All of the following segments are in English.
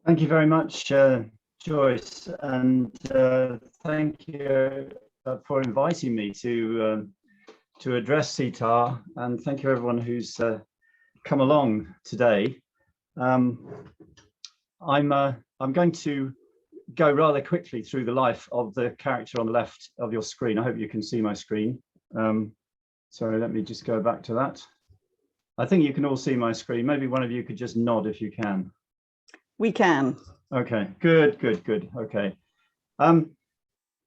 Thank you very much, Joyce, and thank you for inviting me to address Sietar, and thank you everyone who's come along today. I'm going to go rather quickly through the life of the character on the left of your screen. I hope you can see my screen. Sorry, let me just go back to that. I think you can all see my screen. Maybe one of you could just nod if you can. We can. Okay, good. Okay.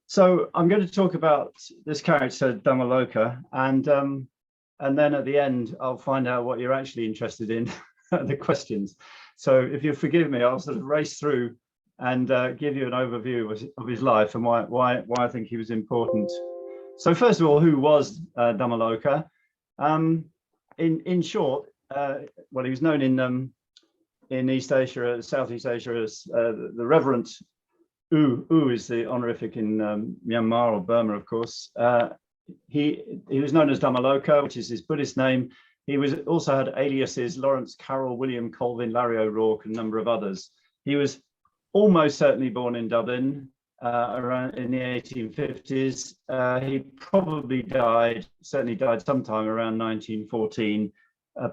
So I'm going to talk about this character, Damoloka, and then at the end, I'll find out what you're actually interested in, the questions. So if you forgive me, I'll sort of race through and give you an overview of his life and why I think he was important. So first of all, who was Damoloka? In short, well, he was known in East Asia, Southeast Asia, as the Reverend U is the honorific in Myanmar or Burma, of course. He was known as Damaloka, which is his Buddhist name. He also had aliases Lawrence Carroll, William Colvin, Larry O'Rourke, and a number of others. He was almost certainly born in Dublin around in the 1850s. He probably certainly died sometime around 1914,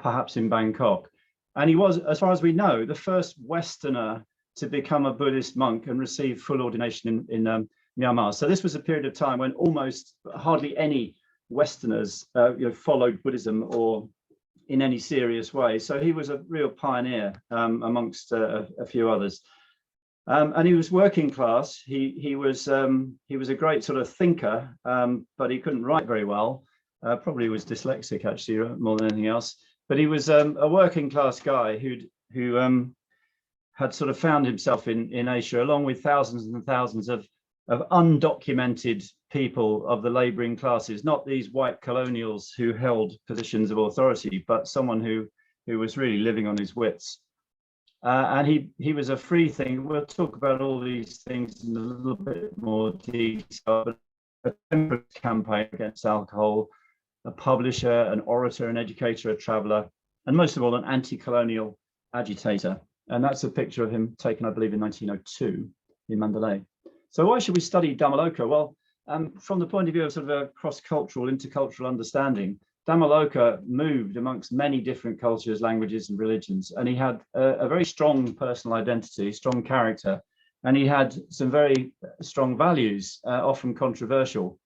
perhaps in Bangkok. And he was, as far as we know, the first Westerner to become a Buddhist monk and receive full ordination in Myanmar. So this was a period of time when almost hardly any Westerners followed Buddhism or in any serious way. So he was a real pioneer amongst a few others. And he was working class. He was a great sort of thinker, but he couldn't write very well. Probably was dyslexic actually more than anything else. But he was a working class guy who had sort of found himself in Asia, along with thousands and thousands of undocumented people of the laboring classes, not these white colonials who held positions of authority, but someone who was really living on his wits. And he was a free thinker. We'll talk about all these things in a little bit more detail, but a temperance campaign against alcohol, a publisher, an orator, an educator, a traveler, and most of all, an anti-colonial agitator. And that's a picture of him taken, I believe, in 1902 in Mandalay. So why should we study Damoloka? Well, from the point of view of sort of a cross-cultural, intercultural understanding, Damoloka moved amongst many different cultures, languages, and religions. And he had a very strong personal identity, strong character, and he had some very strong values, often controversial.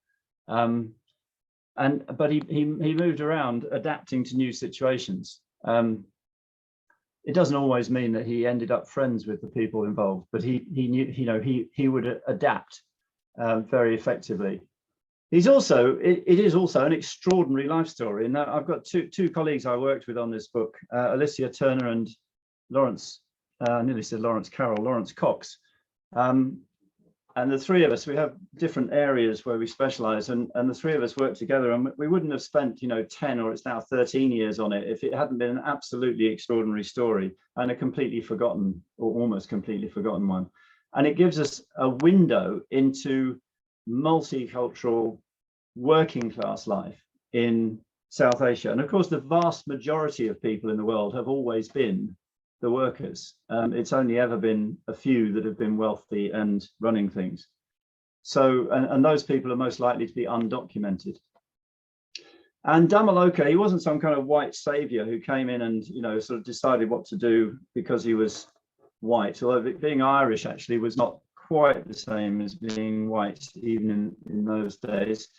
But he moved around adapting to new situations. It doesn't always mean that he ended up friends with the people involved, but he knew, he would adapt very effectively. It is also an extraordinary life story. And I've got two colleagues I worked with on this book, Alicia Turner and Lawrence, I nearly said Lawrence Carroll, Lawrence Cox. And the three of us, we have different areas where we specialize, and the three of us work together, and we wouldn't have spent 10 or it's now 13 years on it if it hadn't been an absolutely extraordinary story and a completely forgotten or almost completely forgotten one. And it gives us a window into multicultural working class life in South Asia. And of course, the vast majority of people in the world have always been the workers. It's only ever been a few that have been wealthy and running things. So, and those people are most likely to be undocumented. And Damoloka, he wasn't some kind of white savior who came in and, sort of decided what to do because he was white, although being Irish actually was not quite the same as being white, even in those days.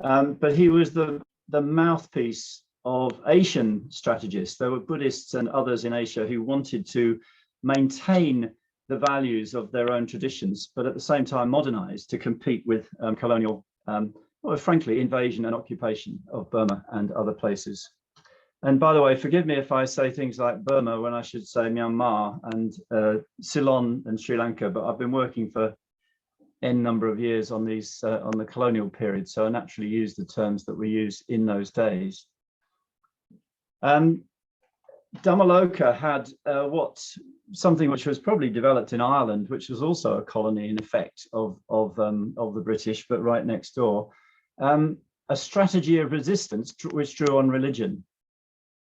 But he was the mouthpiece of Asian strategists. There were Buddhists and others in Asia who wanted to maintain the values of their own traditions, but at the same time modernize to compete with colonial, well, frankly, invasion and occupation of Burma and other places. And by the way, forgive me if I say things like Burma when I should say Myanmar and Ceylon and Sri Lanka, but I've been working for N number of years on these on the colonial period, so I naturally use the terms that we use in those days. Damoloka had something which was probably developed in Ireland, which was also a colony in effect of the British, but right next door, a strategy of resistance which drew on religion,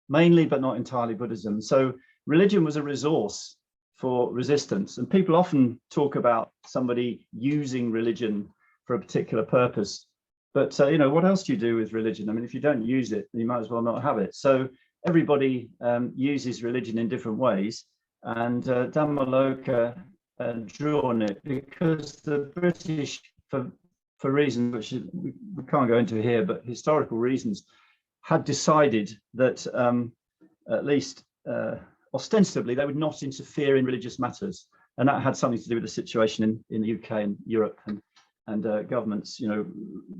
mainly but not entirely Buddhism. So religion was a resource for resistance. And people often talk about somebody using religion for a particular purpose. But, you know, what else do you do with religion? I mean, if you don't use it, you might as well not have it. So everybody uses religion in different ways. And Damoloka drew on it because the British, for reasons which we can't go into here, but historical reasons, had decided that at least ostensibly they would not interfere in religious matters. And that had something to do with the situation in the UK and Europe, and governments, you know,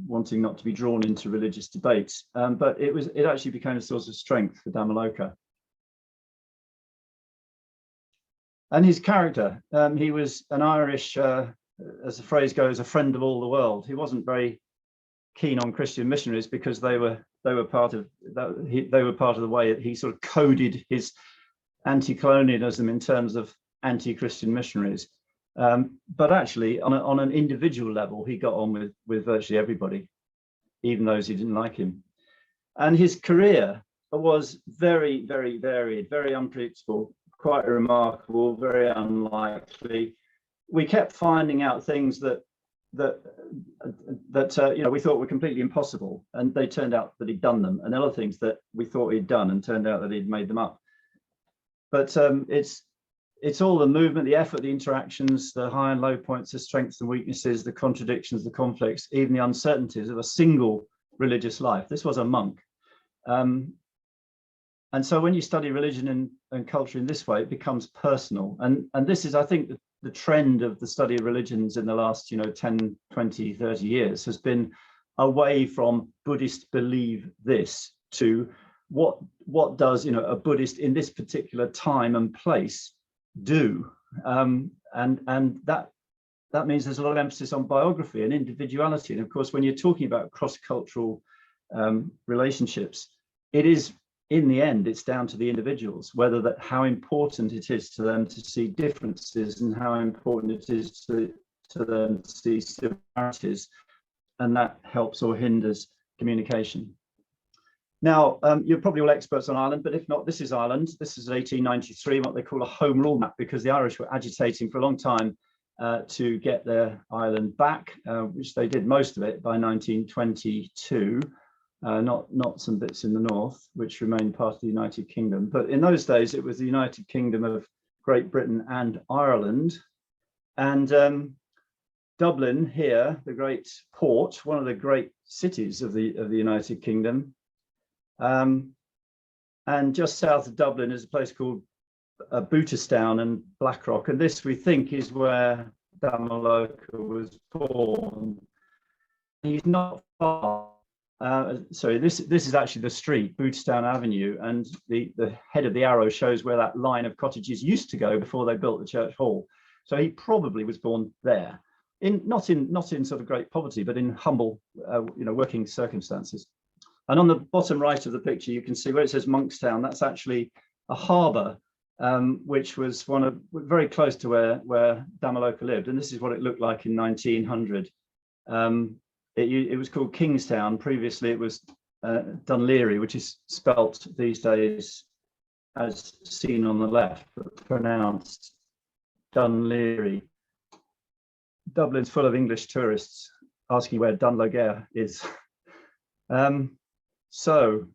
wanting not to be drawn into religious debates. But it actually became a source of strength for Damoloka. And his character, he was an Irish, as the phrase goes, a friend of all the world. He wasn't very keen on Christian missionaries because they were part of that. They were part of the way he sort of coded his anti-colonialism in terms of anti-Christian missionaries. But actually, on an individual level, he got on with virtually everybody, even those who didn't like him. And his career was very, very varied, very unpredictable, quite remarkable, very unlikely. We kept finding out things that you know, we thought were completely impossible, and they turned out that he'd done them, and other things that we thought he'd done and turned out that he'd made them up. But it's all the movement, the effort, the interactions, the high and low points, the strengths and weaknesses, the contradictions, the conflicts, even the uncertainties of a single religious life. This was a monk. And so when you study religion and culture in this way, it becomes personal. And this is, I think, the trend of the study of religions in the last, you know, 10, 20, 30 years has been away from Buddhist believe this to what does, you know, a Buddhist in this particular time and place do, and that means there's a lot of emphasis on biography and individuality. And of course, when you're talking about cross-cultural relationships, it is, in the end, it's down to the individuals, how important it is to them to see differences and how important it is to them to see similarities, and that helps or hinders communication. Now, you're probably all experts on Ireland, but if not, this is Ireland. This is 1893, what they call a home rule map, because the Irish were agitating for a long time to get their island back, which they did most of it by 1922, not some bits in the north, which remained part of the United Kingdom. But in those days, it was the United Kingdom of Great Britain and Ireland. And Dublin here, the great port, one of the great cities of the United Kingdom. And just south of Dublin is a place called Monkstown and Blackrock, and this we think is where Damoloka was born. He's not far. Sorry, this is actually the street, Monkstown Avenue, and the head of the arrow shows where that line of cottages used to go before they built the church hall. So he probably was born there, not in sort of great poverty, but in humble, you know, working circumstances. And on the bottom right of the picture, you can see where it says Monkstown. That's actually a harbour, which was very close to where Damoloka lived. And this is what it looked like in 1900. It was called Kingstown. Previously, it was Dunleary, which is spelt these days as seen on the left, but pronounced Dunleary. Dublin's full of English tourists asking where Dunloger is. So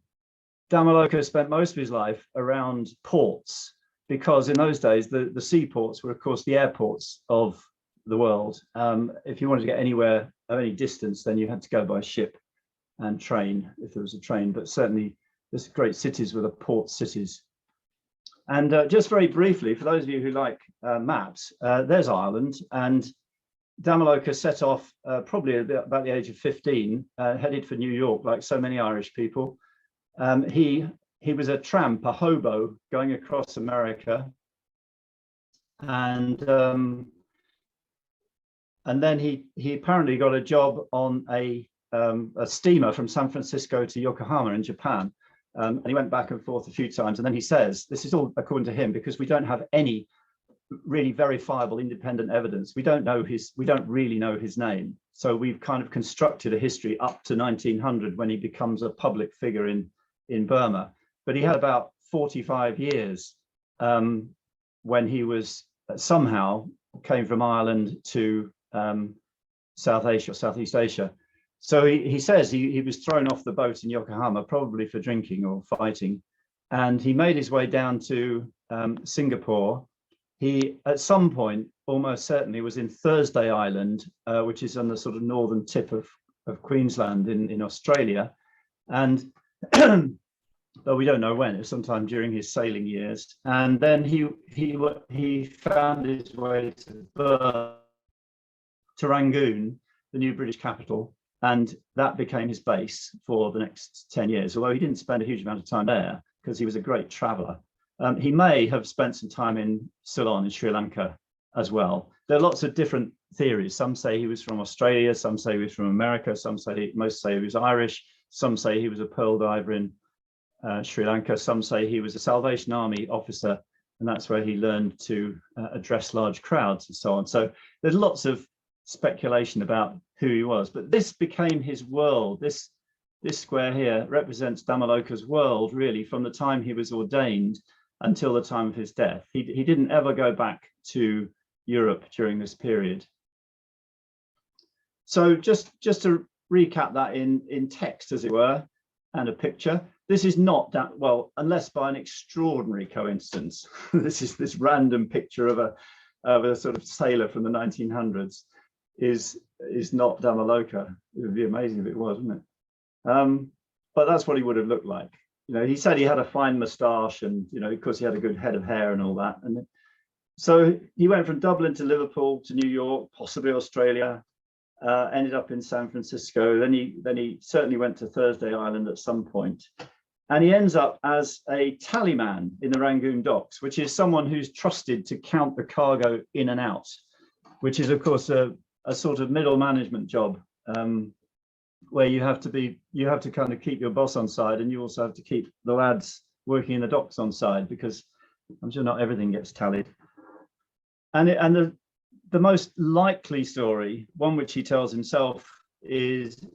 Damoloka spent most of his life around ports, because in those days, the seaports were, of course, the airports of the world. If you wanted to get anywhere of any distance, then you had to go by ship and train, if there was a train. But certainly, these great cities were the port cities. And just very briefly, for those of you who like maps, there's Ireland. And Damoloka set off probably about the age of 15, headed for New York, like so many Irish people. He was a tramp, a hobo, going across America, and then he apparently got a job on a steamer from San Francisco to Yokohama in Japan, and he went back and forth a few times. And then he says, this is all according to him, because we don't have any really verifiable independent evidence. We don't really know his name. So we've kind of constructed a history up to 1900 when he becomes a public figure in Burma. But he had about 45 years when he was somehow came from Ireland to South Asia or Southeast Asia. So he says he was thrown off the boat in Yokohama, probably for drinking or fighting, and he made his way down to Singapore. He, at some point, almost certainly was in Thursday Island, which is on the sort of northern tip of Queensland in Australia. And but we don't know when, it was sometime during his sailing years. And then he found his way to Rangoon, the new British capital, and that became his base for the next 10 years, although he didn't spend a huge amount of time there because he was a great traveller. He may have spent some time in Ceylon in Sri Lanka as well. There are lots of different theories. Some say he was from Australia, some say he was from America, most say he was Irish, some say he was a pearl diver in Sri Lanka, some say he was a Salvation Army officer, and that's where he learned to address large crowds and so on. So there's lots of speculation about who he was, but this became his world. This square here represents Damoloka's world, really, from the time he was ordained until the time of his death. He didn't ever go back to Europe during this period. So just to recap that in text, as it were, and a picture, this is not that, well, unless by an extraordinary coincidence, this is this random picture of a sort of sailor from the 1900s is not Damoloka. It would be amazing if it was, wouldn't it? But that's what he would have looked like. You know, he said he had a fine moustache, and you know, of course, he had a good head of hair and all that. And so he went from Dublin to Liverpool to New York, possibly Australia. Ended up in San Francisco. Then he certainly went to Thursday Island at some point, and he ends up as a tallyman in the Rangoon docks, which is someone who's trusted to count the cargo in and out, which is of course a sort of middle management job. Where you have to kind of keep your boss on side, and you also have to keep the lads working in the docks on side, because I'm sure not everything gets tallied. And the most likely story, one which he tells himself, is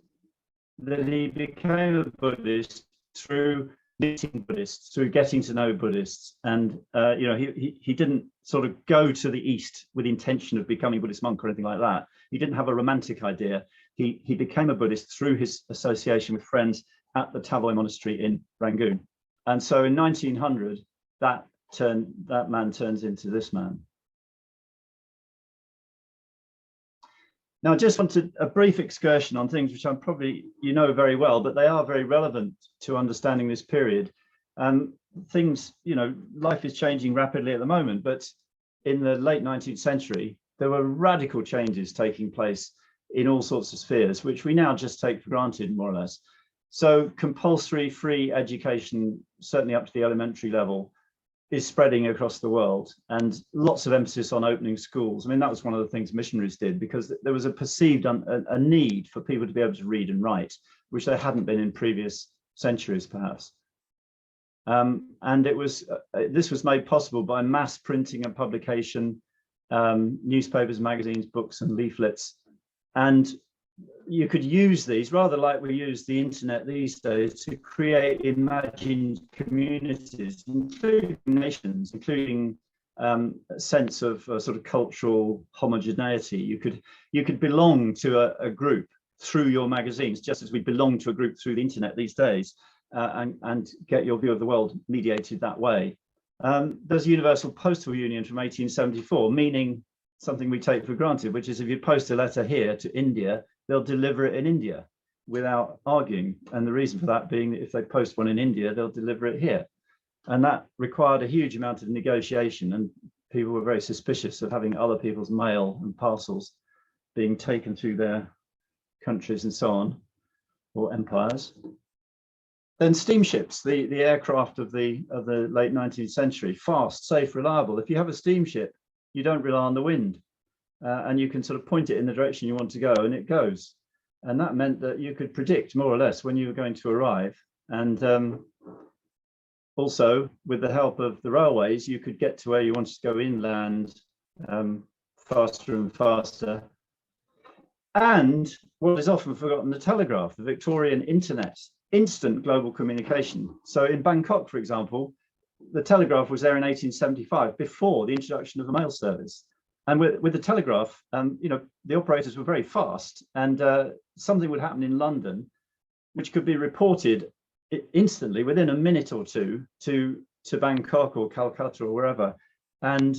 that he became a Buddhist through meeting Buddhists, through getting to know Buddhists, and you know, he didn't sort of go to the East with the intention of becoming a Buddhist monk or anything like that. He didn't have a romantic idea. He became a Buddhist through his association with friends at the Tavoy Monastery in Rangoon. And so in 1900, that man turns into this man. Now, I just wanted a brief excursion on things which I'm probably, you know very well, but they are very relevant to understanding this period. Things, you know, life is changing rapidly at the moment, but in the late 19th century, there were radical changes taking place in all sorts of spheres, which we now just take for granted, more or less. So compulsory free education, certainly up to the elementary level, is spreading across the world, and lots of emphasis on opening schools. I mean, that was one of the things missionaries did, because there was a perceived a need for people to be able to read and write, which there hadn't been in previous centuries, perhaps. And it was this was made possible by mass printing and publication, newspapers, magazines, books, and leaflets. And you could use these, rather like we use the internet these days, to create imagined communities, including nations, including a sense of sort of cultural homogeneity. You could belong to a group through your magazines, just as we belong to a group through the internet these days, and get your view of the world mediated that way. There's a Universal Postal Union from 1874, meaning something we take for granted, which is if you post a letter here to India, they'll deliver it in India without arguing. And the reason for that being that if they post one in India, they'll deliver it here. And that required a huge amount of negotiation, and people were very suspicious of having other people's mail and parcels being taken through their countries and so on, or empires. Then steamships, the aircraft of the late 19th century, fast, safe, reliable. If you have a steamship, you don't rely on the wind, and you can sort of point it in the direction you want to go, and it goes. And that meant that you could predict more or less when you were going to arrive. And also, with the help of the railways, you could get to where you wanted to go inland faster and faster. And what is often forgotten, the telegraph, the Victorian internet, instant global communication. So in Bangkok, for example, the telegraph was there in 1875, before the introduction of the mail service. And with the telegraph, you know, the operators were very fast, and something would happen in London, which could be reported instantly within a minute or two to Bangkok or Calcutta or wherever. And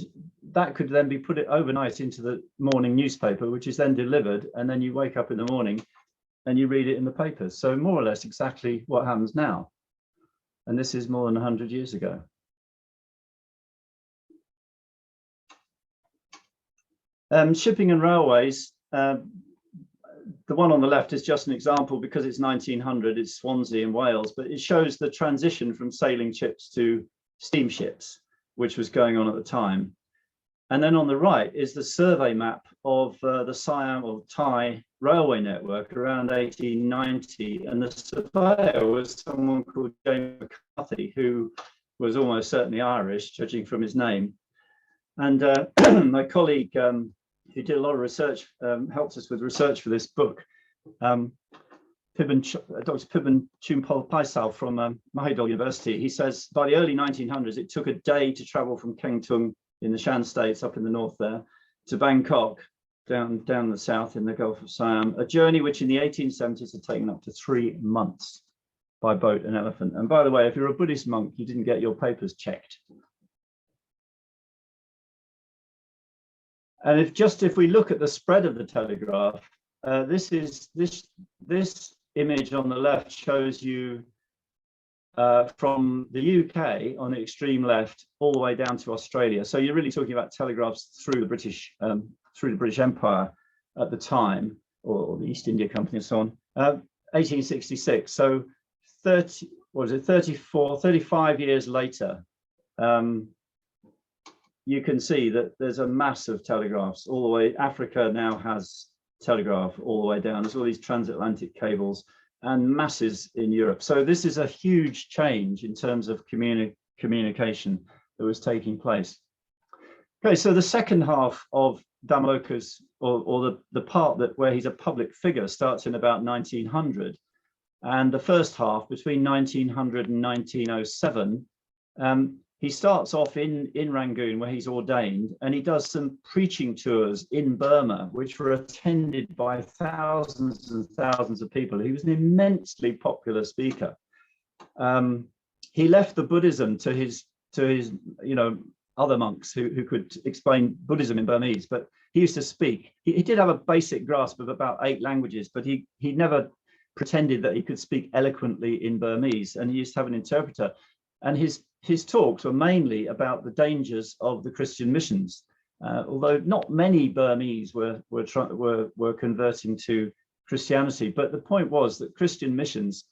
that could then be put overnight into the morning newspaper, which is then delivered. And then you wake up in the morning and you read it in the papers. So more or less exactly what happens now. And this is more than 100 years ago. Shipping and railways. The one on the left is just an example because it's 1900, it's Swansea in Wales, but it shows the transition from sailing ships to steamships, which was going on at the time. And then on the right is the survey map of the Siam or Thai railway network around 1890. And the surveyor was someone called James McCarthy, who was almost certainly Irish, judging from his name. And my colleague, who did a lot of research, helped us with research for this book, Dr. Pibben Chumpol Paisal from Mahidol University. He says by the early 1900s, it took a day to travel from Kengtung in the Shan States up in the north there to Bangkok down the south in the Gulf of Siam, a journey which in the 1870s had taken up to 3 months by boat and elephant. And by the way, if you're a Buddhist monk, you didn't get your papers checked. And if we look at the spread of the telegraph, this image on the left shows you from the UK on the extreme left all the way down to Australia. So you're really talking about telegraphs through the British Empire at the time, or the East India Company and so on. 1866. So 35 years later. You can see that there's a mass of telegraphs all the way. Africa now has telegraph all the way down. There's all these transatlantic cables and masses in Europe. So this is a huge change in terms of communication that was taking place. Okay, so the second half of Damoloka's, or the part where he's a public figure, starts in about 1900. And the first half, between 1900 and 1907, he starts off in Rangoon, where he's ordained, and he does some preaching tours in Burma, which were attended by thousands and thousands of people. He was an immensely popular speaker. He left the Buddhism to his other monks who could explain Buddhism in Burmese, but he used to speak. He did have a basic grasp of about 8 languages, but he never pretended that he could speak eloquently in Burmese, and he used to have an interpreter. And his talks were mainly about the dangers of the Christian missions, although not many Burmese were converting to Christianity. But the point was that Christian missions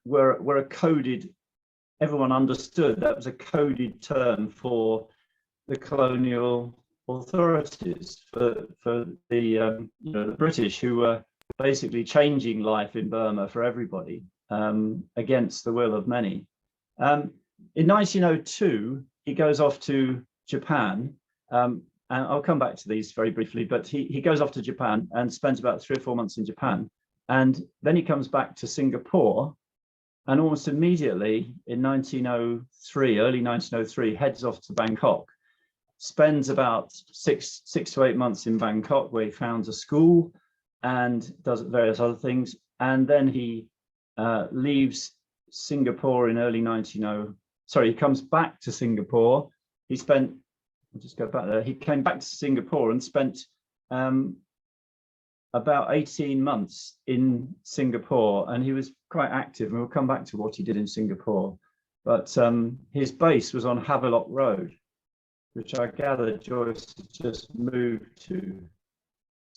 were a coded, everyone understood that was a coded term for the colonial authorities, for the British, who were basically changing life in Burma for everybody against the will of many. In 1902, he goes off to Japan, and I'll come back to these very briefly, but he goes off to Japan and spends about 3 or 4 months in Japan. And then he comes back to Singapore, and almost immediately in 1903, early 1903, heads off to Bangkok, spends about six to 8 months in Bangkok, where he founds a school and does various other things. And then he leaves Singapore in early he comes back to Singapore. He came back to Singapore and spent about 18 months in Singapore, and he was quite active, and we'll come back to what he did in Singapore. But his base was on Havelock Road, which I gather Joyce just moved to.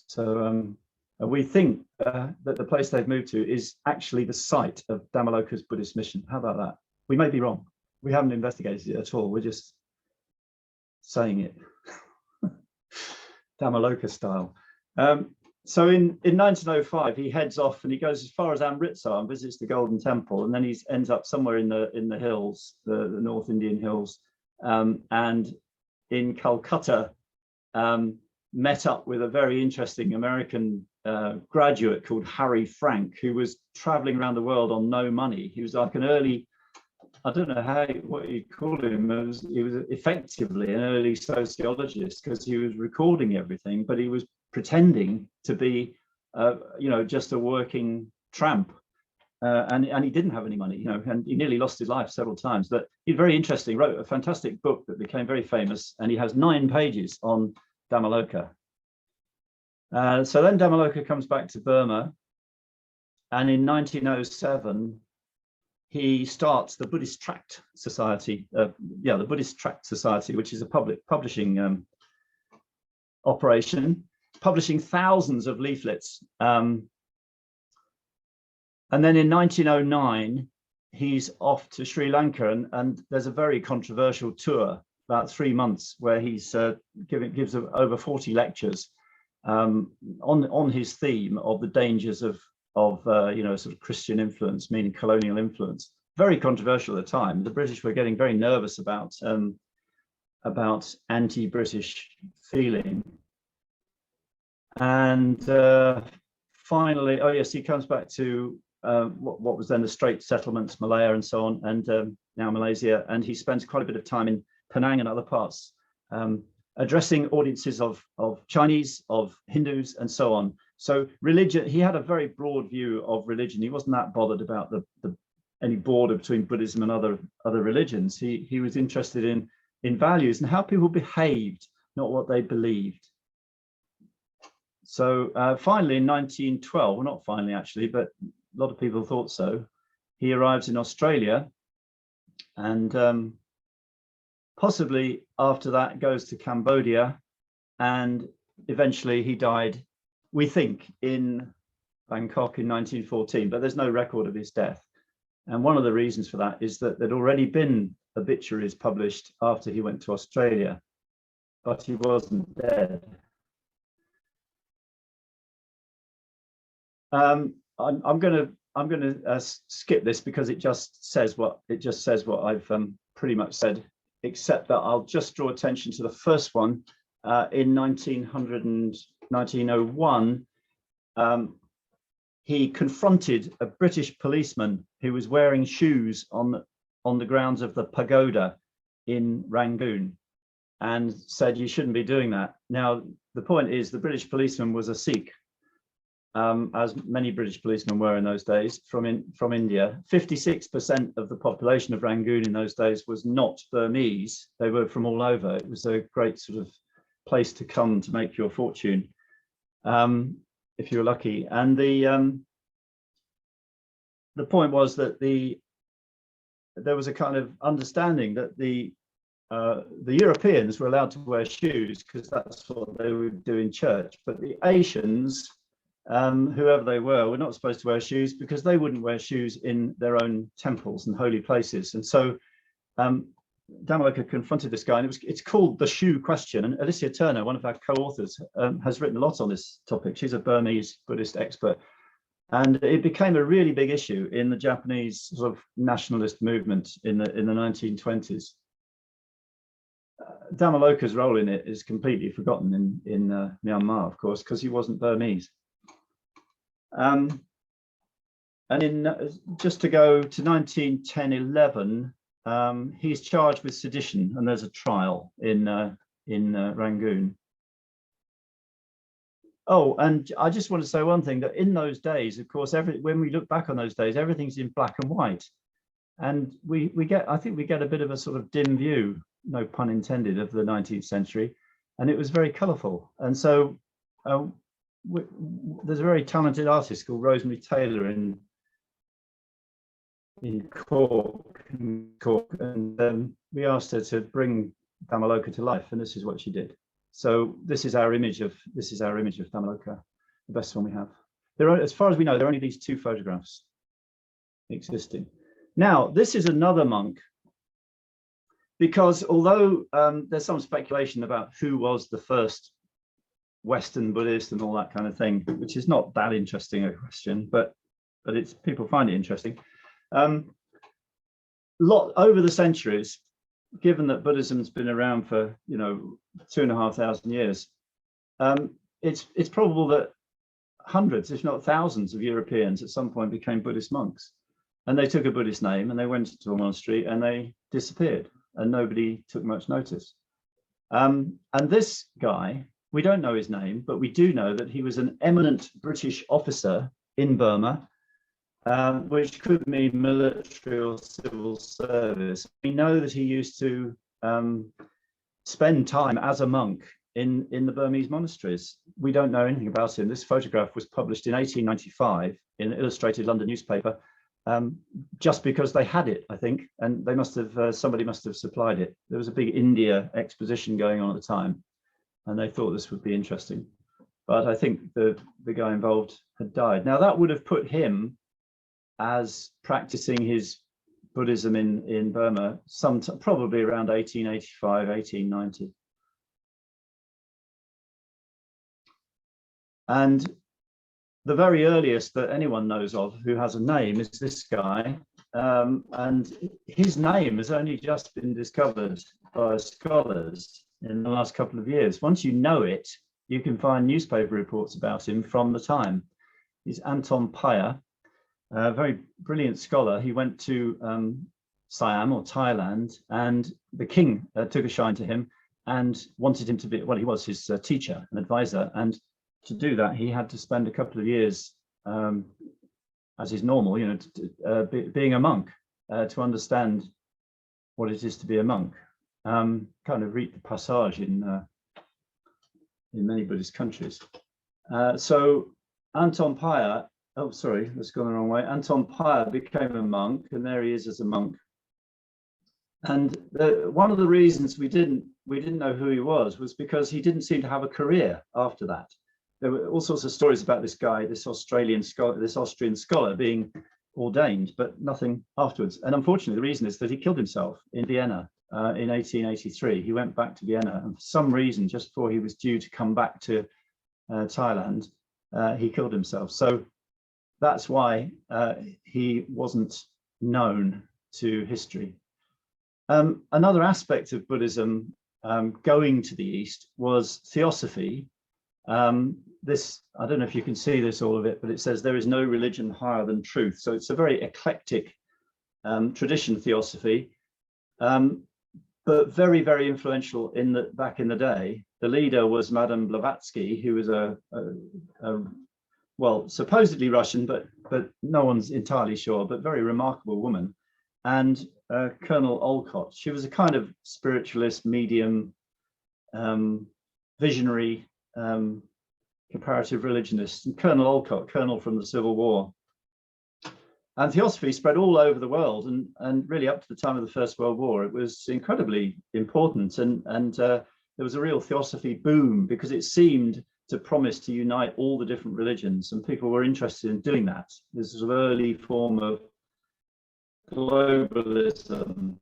So we think that the place they've moved to is actually the site of Damoloka's Buddhist mission. How about that? We may be wrong. We haven't investigated it at all. We're just saying it Damoloka style. So in 1905, he heads off and he goes as far as Amritsar and visits the Golden Temple, and then he ends up somewhere in the hills, the North Indian hills, and in Calcutta, met up with a very interesting American graduate called Harry Frank, who was traveling around the world on no money. He was like an early I don't know what you call him. He was effectively an early sociologist because he was recording everything, but he was pretending to be, just a working tramp. And he didn't have any money, and he nearly lost his life several times. But he's very interesting. Wrote a fantastic book that became very famous, and he has 9 pages on Damoloka. So then Damoloka comes back to Burma, and in 1907 he starts the Buddhist Tract Society. The Buddhist Tract Society, which is a public publishing operation, publishing thousands of leaflets. And then in 1909, he's off to Sri Lanka, and there's a very controversial tour, about 3 months, where he's gives over 40 lectures on his theme of the dangers of sort of Christian influence, meaning colonial influence. Very controversial at the time. The British were getting very nervous about anti-British feeling, and finally, he comes back to what was then the Strait settlements, Malaya and so on, and now Malaysia, and he spends quite a bit of time in Penang and other parts, addressing audiences of Chinese, of Hindus, and so on. So religion, he had a very broad view of religion. He wasn't that bothered about any border between Buddhism and other religions. He was interested in values and how people behaved, not what they believed. So finally, in 1912, well, not finally actually, but a lot of people thought so, he arrives in Australia, and possibly after that goes to Cambodia, and eventually he died, we think, in Bangkok in 1914, but there's no record of his death. And one of the reasons for that is that there'd already been obituaries published after he went to Australia, but he wasn't dead. I'm going to skip this because it just says what I've pretty much said, except that I'll just draw attention to the first one. In 1901, he confronted a British policeman who was wearing shoes on the grounds of the pagoda in Rangoon, and said, "You shouldn't be doing that." Now, the point is, the British policeman was a Sikh, as many British policemen were in those days, from India. 56% of the population of Rangoon in those days was not Burmese. They were from all over. It was a great sort of place to come to make your fortune, if you were lucky. And the point was that there was a kind of understanding that the Europeans were allowed to wear shoes because that's what they would do in church, but the Asians, whoever they were not supposed to wear shoes because they wouldn't wear shoes in their own temples and holy places. And so Damoloka confronted this guy, and it's called the shoe question. And Alicia Turner, one of our co-authors, has written a lot on this topic. She's a Burmese Buddhist expert, and it became a really big issue in the Japanese sort of nationalist movement in the 1920s. Damoloka's role in it is completely forgotten in Myanmar, of course, because he wasn't Burmese. And just to go to 1910-11, he's charged with sedition, and there's a trial in Rangoon. Oh, and I just want to say one thing, that in those days, of course, when we look back on those days, everything's in black and white, and I think we get a bit of a sort of dim view, no pun intended, of the 19th century, and it was very colourful. And so there's a very talented artist called Rosemary Taylor in Cork, and we asked her to bring Damoloka to life, and this is what she did. So this is our image of Damoloka, the best one we have. As far as we know, there are only these 2 photographs existing. Now, this is another monk, because although there's some speculation about who was the first Western Buddhist and all that kind of thing, which is not that interesting a question, but it's, people find it interesting. Over the centuries, given that Buddhism's been around for 2,500 years, it's probable that hundreds, if not thousands, of Europeans at some point became Buddhist monks. and they took a Buddhist name and they went to a monastery and they disappeared and nobody took much notice. And this guy, we don't know his name, but we do know that he was an eminent British officer in Burma, which could mean military or civil service. We know that he used to spend time as a monk in the Burmese monasteries. We don't know anything about him. This photograph was published in 1895 in an illustrated London newspaper, just because they had it, I think, and they must have somebody must have supplied it. There was a big India exposition going on at the time, and they thought this would be interesting. But I think the guy involved had died. Now that would have put him as practicing his Buddhism in Burma probably around 1885, 1890. And the very earliest that anyone knows of who has a name is this guy, and his name has only just been discovered by scholars in the last couple of years. Once you know it, you can find newspaper reports about him from the time. He's Anton Pyre, a very brilliant scholar. He went to Siam or Thailand, and the king took a shine to him and wanted him to be, well, he was his teacher and advisor, and to do that, he had to spend a couple of years, as is normal, you know, being a monk, to understand what it is to be a monk. Kind of rite de passage in many Buddhist countries. So Anton Pyre, oh, sorry, let's go the wrong way. Anton Pyre became a monk, and there he is as a monk. And one of the reasons we didn't know who he was because he didn't seem to have a career after that. There were all sorts of stories about this guy, this Austrian scholar being ordained, but nothing afterwards. And unfortunately, the reason is that he killed himself in Vienna in 1883. He went back to Vienna, and for some reason, just before he was due to come back to Thailand, he killed himself. So that's why he wasn't known to history. Another aspect of Buddhism going to the East was theosophy. This, I don't know if you can see this, all of it, but it says there is no religion higher than truth. So it's a very eclectic tradition, theosophy, but very, very influential back in the day. The leader was Madame Blavatsky, who was a well, supposedly Russian, but no one's entirely sure, but very remarkable woman. And Colonel Olcott, she was a kind of spiritualist, medium, visionary, comparative religionist, and Colonel Olcott, colonel from the Civil War. And theosophy spread all over the world, and really up to the time of the First World War, it was incredibly important. And there was a real theosophy boom because it seemed to promise to unite all the different religions, and people were interested in doing that. This was an early form of globalism.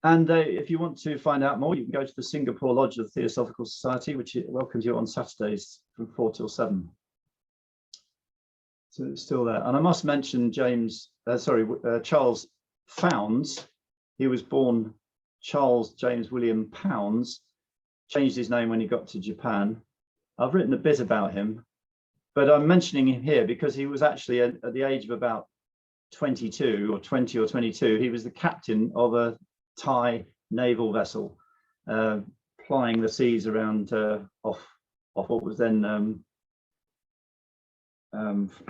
And if you want to find out more, you can go to the Singapore Lodge of the Theosophical Society, which welcomes you on Saturdays from 4 till 7. So it's still there. And I must mention Charles Founds. He was born Charles James William Pounds, changed his name when he got to Japan. I've written a bit about him, but I'm mentioning him here because he was actually at the age of about 22 or 20 or 22, he was the captain of a Thai naval vessel plying the seas around off what was then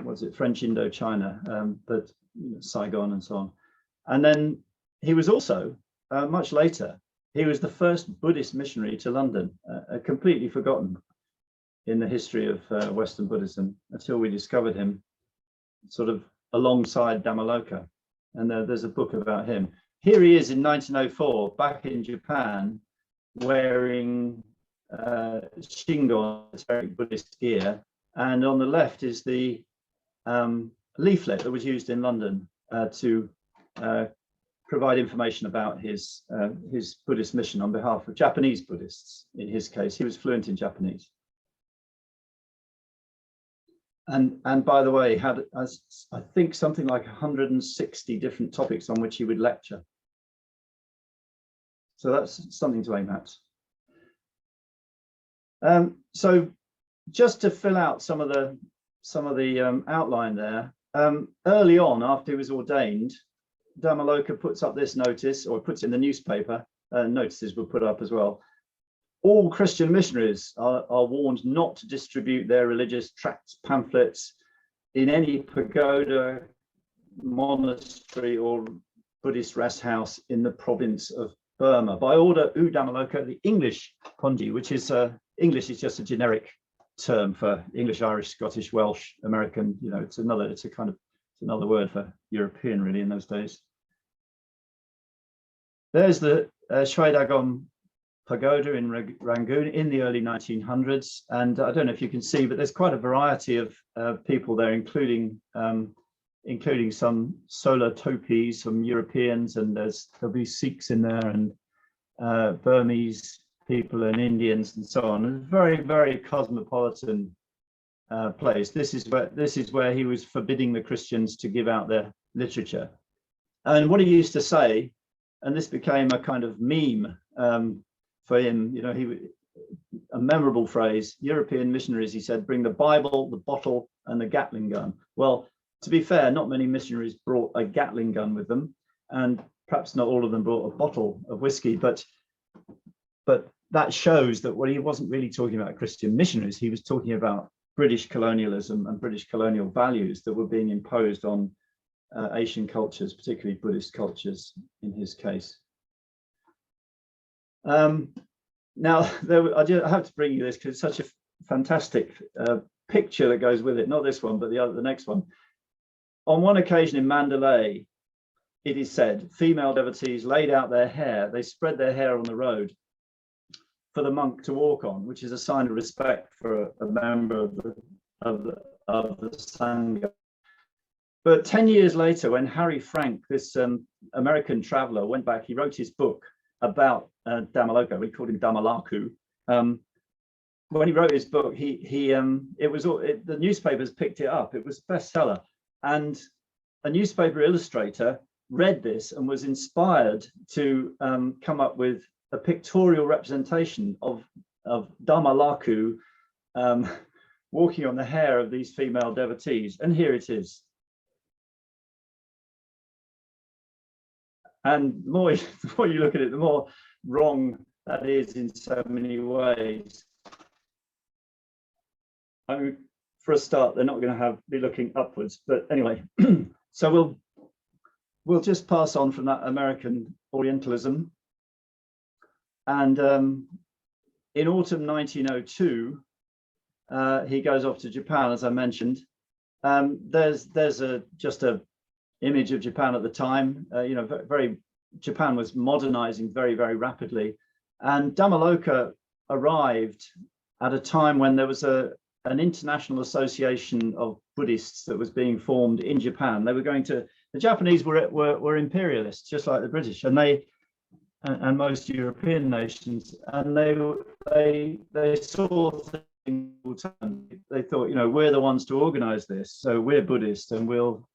was it French Indochina, but Saigon and so on. And then he was also much later, he was the first Buddhist missionary to London, completely forgotten in the history of Western Buddhism until we discovered him sort of alongside Damoloka. And there's a book about him. Here he is in 1904, back in Japan, wearing Shingon, Buddhist gear. And on the left is the leaflet that was used in London to provide information about his Buddhist mission on behalf of Japanese Buddhists. In his case, he was fluent in Japanese. And by the way, had I think something like 160 different topics on which he would lecture. So that's something to aim at. So just to fill out some of the outline there, early on, after he was ordained, Damoloka puts up this notice, or puts in the newspaper, notices were put up as well. All Christian missionaries are warned not to distribute their religious tracts, pamphlets in any pagoda, monastery, or Buddhist rest house in the province of Burma. By order U Damaloka, the English Ponji, which is English is just a generic term for English, Irish, Scottish, Welsh, American. You know, it's another word for European, really, in those days. There's the Shwedagon Pagoda in Rangoon in the early 1900s, and I don't know if you can see, but there's quite a variety of people there, including some solar topis, some Europeans, and there'll be Sikhs in there, and Burmese people and Indians and so on. A very, very cosmopolitan place. This is where he was forbidding the Christians to give out their literature. And what he used to say, and this became a kind of meme for him, you know, a memorable phrase: European missionaries, he said, bring the Bible, the bottle, and the Gatling gun. Well, to be fair, not many missionaries brought a Gatling gun with them, and perhaps not all of them brought a bottle of whiskey, but that shows that he wasn't really talking about Christian missionaries. He was talking about British colonialism and British colonial values that were being imposed on Asian cultures, particularly Buddhist cultures in his case. Now, I have to bring you this because it's such a fantastic picture that goes with it. Not this one, but the next one. On one occasion in Mandalay, it is said, female devotees laid out their hair. They spread their hair on the road for the monk to walk on, which is a sign of respect for a member of the Sangha. But 10 years later, when Harry Frank, this American traveler, went back, he wrote his book about Damoloka. We called him Damalaku. When he wrote his book, the newspapers picked it up. It was a bestseller, and a newspaper illustrator read this and was inspired to come up with a pictorial representation of Damalaku walking on the hair of these female devotees, and here it is. And the more you look at it, the more wrong that is in so many ways. I mean, for a start, they're not going to be looking upwards. But anyway, so we'll just pass on from that American Orientalism. And in autumn 1902, he goes off to Japan, as I mentioned. There's just a image of Japan at the time. You know, Japan was modernizing very, very rapidly, and Damoloka arrived at a time when there was an international association of Buddhists that was being formed in Japan. They were the Japanese were imperialists, just like the British, and most European nations, and they saw things. They thought, you know, we're the ones to organize this, so we're Buddhist and we'll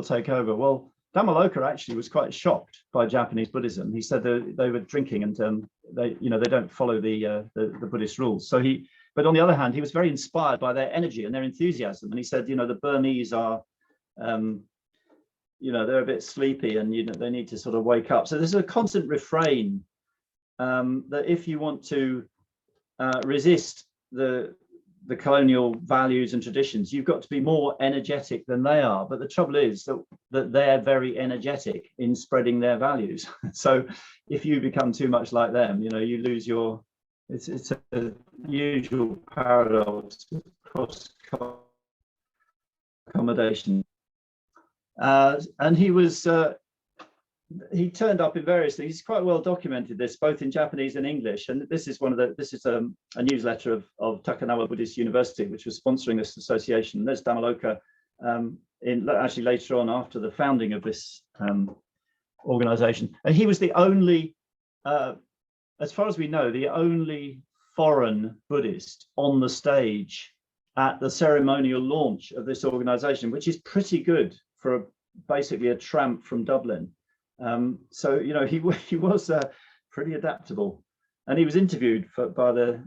take over. Well, Damoloka actually was quite shocked by Japanese Buddhism. He said that they were drinking and they don't follow the Buddhist rules. But on the other hand, he was very inspired by their energy and their enthusiasm. And he said, you know, the Burmese are, you know, they're a bit sleepy and, you know, they need to sort of wake up. So there's a constant refrain that if you want to resist the colonial values and traditions, you've got to be more energetic than they are. But the trouble is that they're very energetic in spreading their values. So if you become too much like them, you know, you lose your, it's a usual paradox, cross accommodation. And he turned up in various things. He's quite well documented this, both in Japanese and English. And this is a newsletter of Takanawa Buddhist University, which was sponsoring this association. There's Damoloka actually later on, after the founding of this organization. And he was the only, as far as we know, the only foreign Buddhist on the stage at the ceremonial launch of this organization, which is pretty good for basically a tramp from Dublin. So, you know, he was pretty adaptable, and he was interviewed by the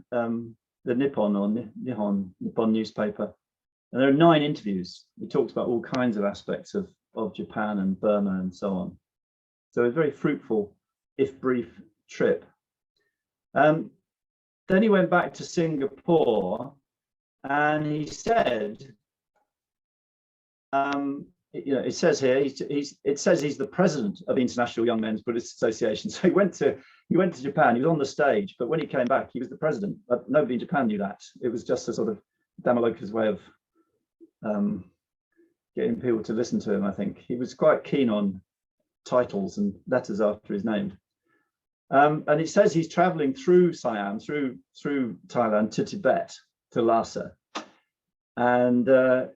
Nippon newspaper. And there are 9 interviews. He talks about all kinds of aspects of Japan and Burma and so on. So a very fruitful, if brief, trip. Then he went back to Singapore, and he said, it says here, it says he's the president of the International Young Men's Buddhist Association. So he went to Japan. He was on the stage, but when he came back, he was the president. But nobody in Japan knew that. It was just a sort of Damoloka's way of getting people to listen to him. I think he was quite keen on titles and letters after his name. And it says he's traveling through Siam, through Thailand to Tibet, to Lhasa. And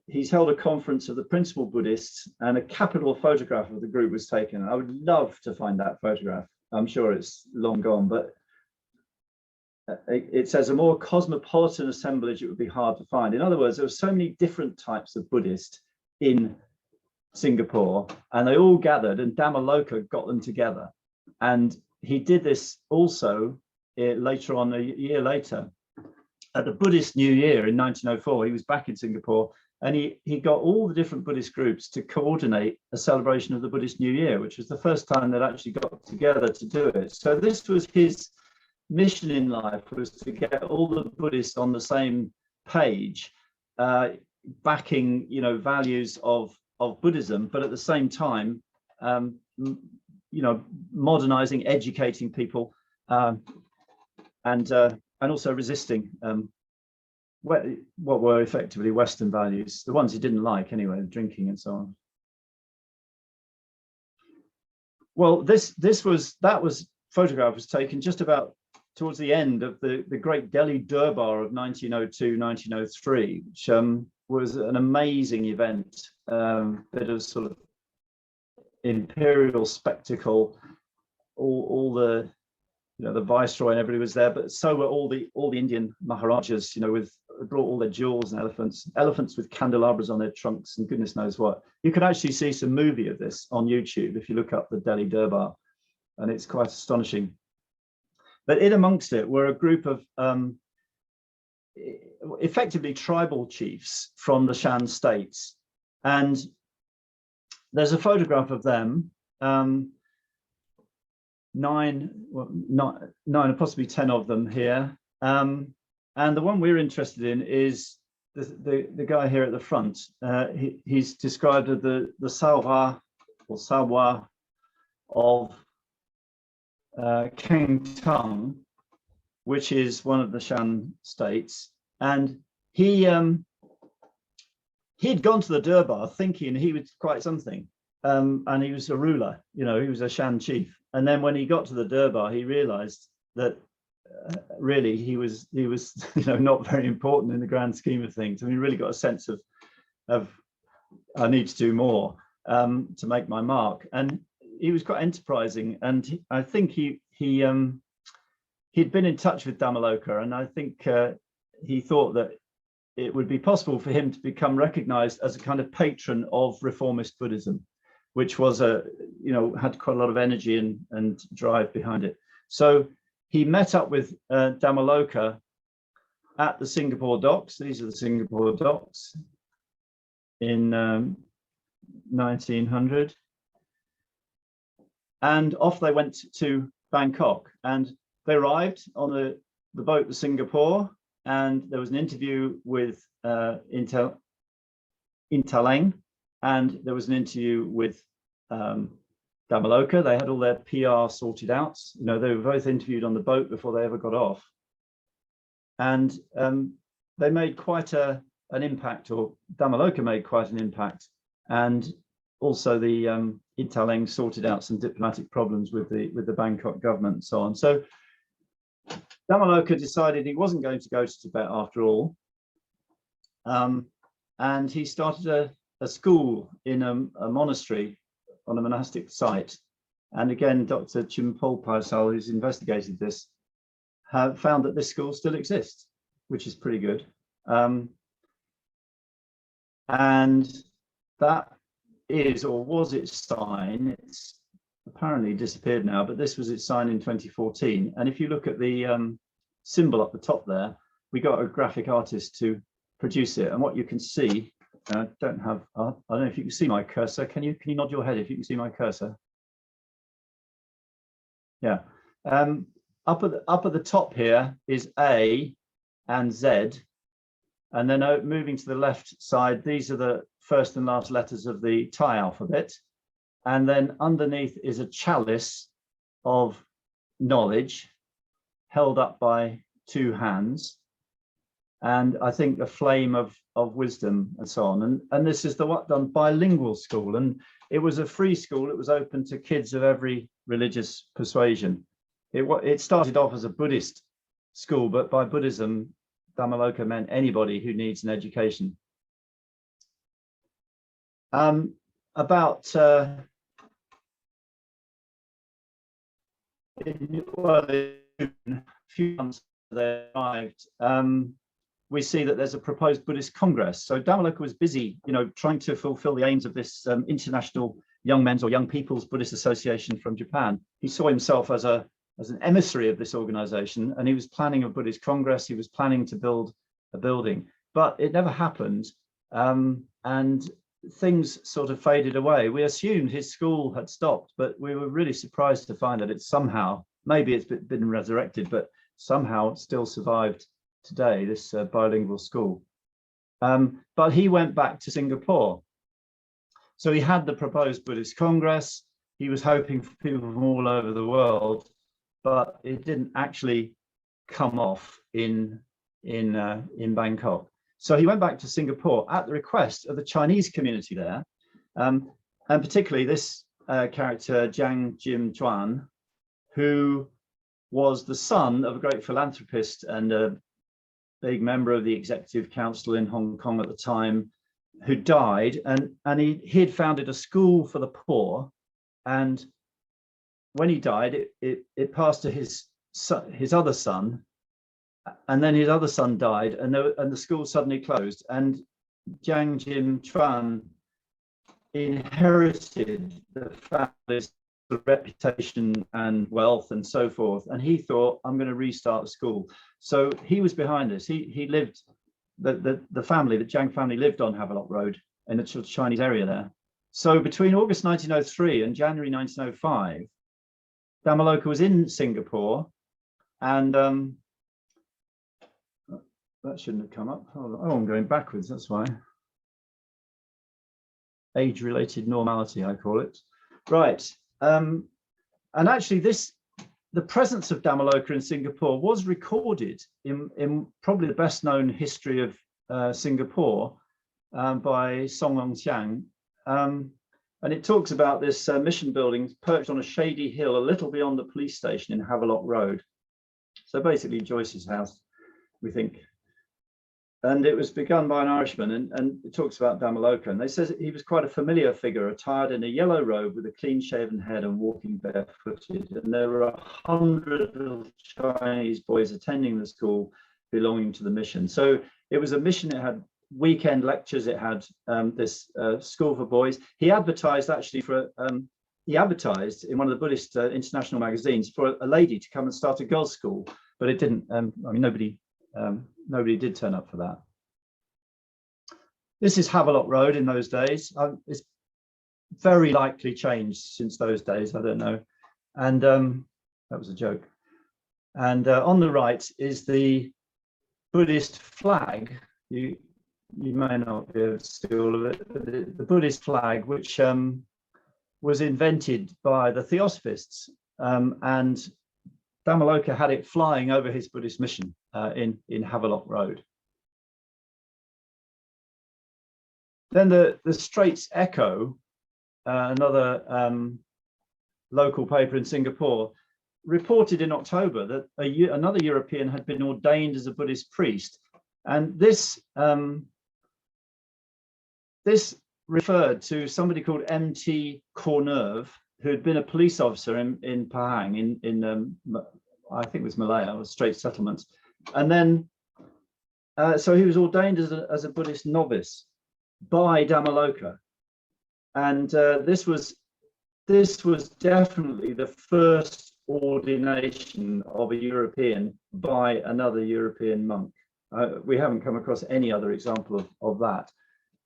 he's held a conference of the principal Buddhists, and a capital photograph of the group was taken. I would love to find that photograph. I'm sure it's long gone, but it says a more cosmopolitan assemblage, it would be hard to find. In other words, there were so many different types of Buddhists in Singapore, and they all gathered, and Damoloka got them together. And he did this also later on, a year later, at the Buddhist New Year in 1904. He was back in Singapore, and he got all the different Buddhist groups to coordinate a celebration of the Buddhist New Year, which was the first time they'd actually got together to do it. So this was his mission in life, was to get all the Buddhists on the same page, backing, values of Buddhism, but at the same time, modernizing, educating people, and also resisting what were effectively Western values, the ones he didn't like anyway, drinking and so on. Well, that photograph was taken just about towards the end of the Great Delhi Durbar of 1902-1903, which was an amazing event, bit of sort of imperial spectacle. All the the viceroy and everybody was there, but so were all the Indian Maharajas, brought all their jewels and elephants with candelabras on their trunks and goodness knows what. You can actually see some movie of this on YouTube if you look up the Delhi Durbar, and it's quite astonishing. But in amongst it were a group of effectively tribal chiefs from the Shan states, and there's a photograph of them. 9 or possibly 10 of them here, and the one we're interested in is the guy here at the front. He's described as the Salwa or Salwa of King Tung, which is one of the Shan states, and he'd gone to the Durbar thinking he was quite something, and he was a ruler, he was a Shan chief. And then when he got to the Durbar, he realized that really he was not very important in the grand scheme of things. I mean, he really got a sense of I need to do more to make my mark. And he was quite enterprising, and I think he'd been in touch with Damoloka, and I think he thought that it would be possible for him to become recognized as a kind of patron of reformist Buddhism, which was had quite a lot of energy and drive behind it. So he met up with Damoloka at the Singapore docks. These are the Singapore docks in 1900. And off they went to Bangkok, and they arrived on the boat to Singapore, and there was an interview with Intaleng, and there was an interview with Damoloka. They had all their PR sorted out. They were both interviewed on the boat before they ever got off, and they made quite an impact, or Damoloka made quite an impact, and also the Intaleng sorted out some diplomatic problems with the Bangkok government and so on. So Damoloka decided he wasn't going to go to Tibet after all, and he started a school in a monastery on a monastic site. And again, Dr. Chimpol Paisal, who's investigated this, have found that this school still exists, which is pretty good. And that is, or was, its sign. It's apparently disappeared now, but this was its sign in 2014. And if you look at the symbol up the top there, we got a graphic artist to produce it. And what you can see, I don't know if you can see my cursor. Can you nod your head if you can see my cursor? Yeah. Up at the top here is A and Z, and then moving to the left side, these are the first and last letters of the Thai alphabet, and then underneath is a chalice of knowledge held up by two hands, and I think a flame of wisdom and so on. And this is the done bilingual school, and it was a free school. It was open to kids of every religious persuasion. It started off as a Buddhist school, but by Buddhism, Damoloka meant anybody who needs an education. A few months after they arrived, we see that there's a proposed Buddhist Congress. So Damoloka was busy, trying to fulfill the aims of this international young men's or young people's Buddhist association from Japan. He saw himself as an emissary of this organization, and he was planning a Buddhist Congress. He was planning to build a building, but it never happened. And things sort of faded away. We assumed his school had stopped, but we were really surprised to find that it's somehow, maybe it's been resurrected, but somehow still survived today, this bilingual school. But he went back to Singapore. So he had the proposed Buddhist Congress. He was hoping for people from all over the world, but it didn't actually come off in Bangkok. So he went back to Singapore at the request of the Chinese community there, and particularly this character, Jiang Jim Chuan, who was the son of a great philanthropist and a big member of the Executive Council in Hong Kong at the time, who died, and he had founded a school for the poor, and when he died, it passed to his other son, and then his other son died, and the school suddenly closed, and Jiang Jim Chuan inherited the family's reputation and wealth and so forth, and he thought, I'm going to restart the school. So he was behind this. He lived, the family, the Jiang family lived on Havelock Road in the Chinese area there. So between August 1903 and January 1905, Damoloka was in Singapore, and that shouldn't have come up. Oh, I'm going backwards, that's why. Age-related normality, I call it. Right. And actually the presence of Damoloka in Singapore was recorded in probably the best known history of Singapore by Song Long Xiang. And it talks about this mission building perched on a shady hill a little beyond the police station in Havelock Road. So basically Joyce's house, we think. And it was begun by an Irishman, and it talks about Damoloka. And they says he was quite a familiar figure, attired in a yellow robe with a clean-shaven head and walking barefooted. And there were 100 little Chinese boys attending the school belonging to the mission. So it was a mission. It had weekend lectures. It had this school for boys. He advertised actually he advertised in one of the Buddhist international magazines for a lady to come and start a girls' school, but it didn't. I mean, nobody did turn up for that. This is Havelock Road in those days. It's very likely changed since those days. I don't know. And that was a joke. And on the right is the Buddhist flag. You may not be able to see all of it, but the Buddhist flag, which was invented by the Theosophists, and Damoloka had it flying over his Buddhist mission in Havelock Road. Then the Straits Echo, another local paper in Singapore, reported in October that another European had been ordained as a Buddhist priest, and this referred to somebody called M.T. Courneuve, who had been a police officer in Pahang, in I think it was Malaya, or Straits Settlements, and then so he was ordained as a Buddhist novice by Damoloka, and this was definitely the first ordination of a European by another European monk. We haven't come across any other example of that.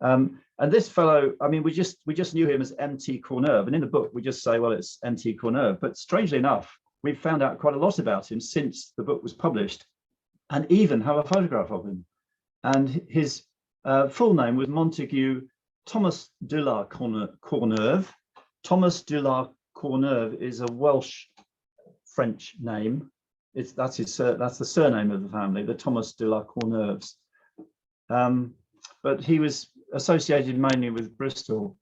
And this fellow, I mean, we just knew him as M.T. Courneuve, and in the book we just say, well, it's M.T. Courneuve. But strangely enough, we've found out quite a lot about him since the book was published, and even have a photograph of him. And his full name was Montague Thomas de la Courneuve. Thomas de la Courneuve is a Welsh French name. That's the surname of the family, the Thomas de la Courneuves. But he was associated mainly with Bristol.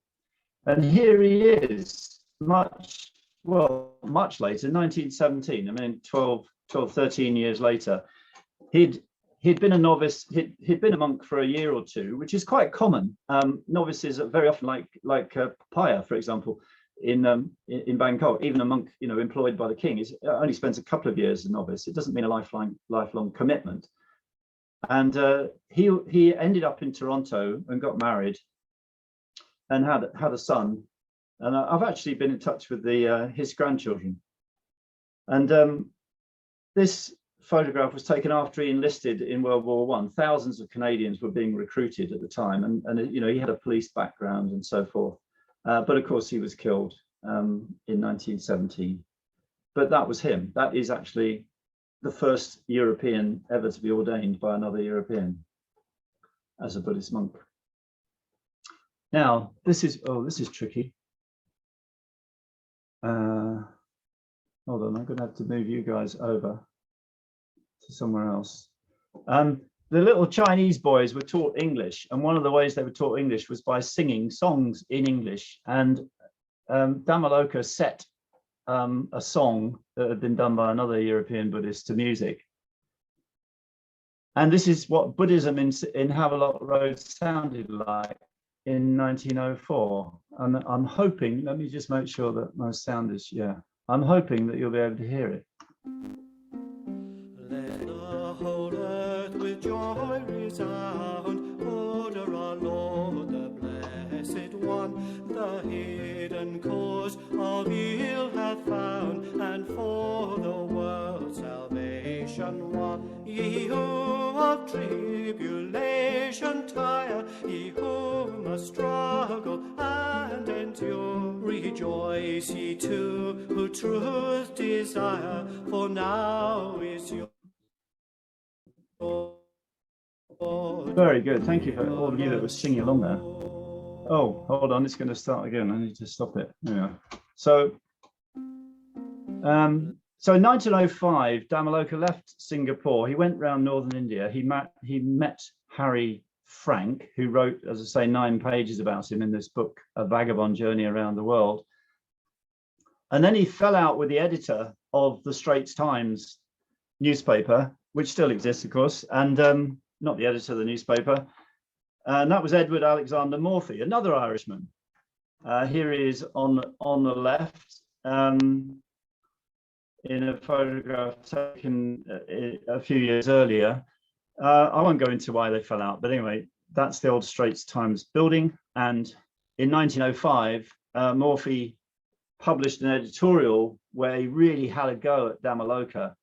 And here he is, much later, 1917. I mean, 13 years later. He'd been a novice. He'd been a monk for a year or two, which is quite common. Novices are very often like Pyre, for example, in Bangkok. Even a monk, employed by the king, only spends a couple of years as a novice. It doesn't mean a lifelong commitment. And he ended up in Toronto and got married, and had a son. And I've actually been in touch with his grandchildren. And this photograph was taken after he enlisted in World War I. Thousands of Canadians were being recruited at the time, and he had a police background and so forth. But of course, he was killed in 1917. But that was him. That is actually the first European ever to be ordained by another European as a Buddhist monk. Now, this is tricky. Hold on, I'm going to have to move you guys over to somewhere else. The little Chinese boys were taught English, and one of the ways they were taught English was by singing songs in English. And Damoloka set a song that had been done by another European Buddhist to music. And this is what Buddhism in Havelock Road sounded like in 1904. And I'm hoping, let me just make sure that my sound is, I'm hoping that you'll be able to hear it. Let the whole earth with joy resound, Buddha our Lord, the Blessed One, the hidden cause of ill hath found, and for the world salvation won. Ye who of tribulation tire, ye who must struggle and endure, rejoice ye too who truth desire, for now is your Very good. Thank you for all of you that were singing along there. Oh, hold on. It's going to start again. I need to stop it. Yeah. So in 1905, Damoloka left Singapore. He went around northern India. He met Harry Frank, who wrote, as I say, 9 pages about him in this book, A Vagabond Journey Around the World. And then he fell out with the editor of the Straits Times newspaper, which still exists, of course, and not the editor of the newspaper. And that was Edward Alexander Morphy, another Irishman. Here he is on the left, in a photograph taken a few years earlier. I won't go into why they fell out, but anyway, that's the old Straits Times building. And in 1905, Morphy published an editorial where he really had a go at Damoloka.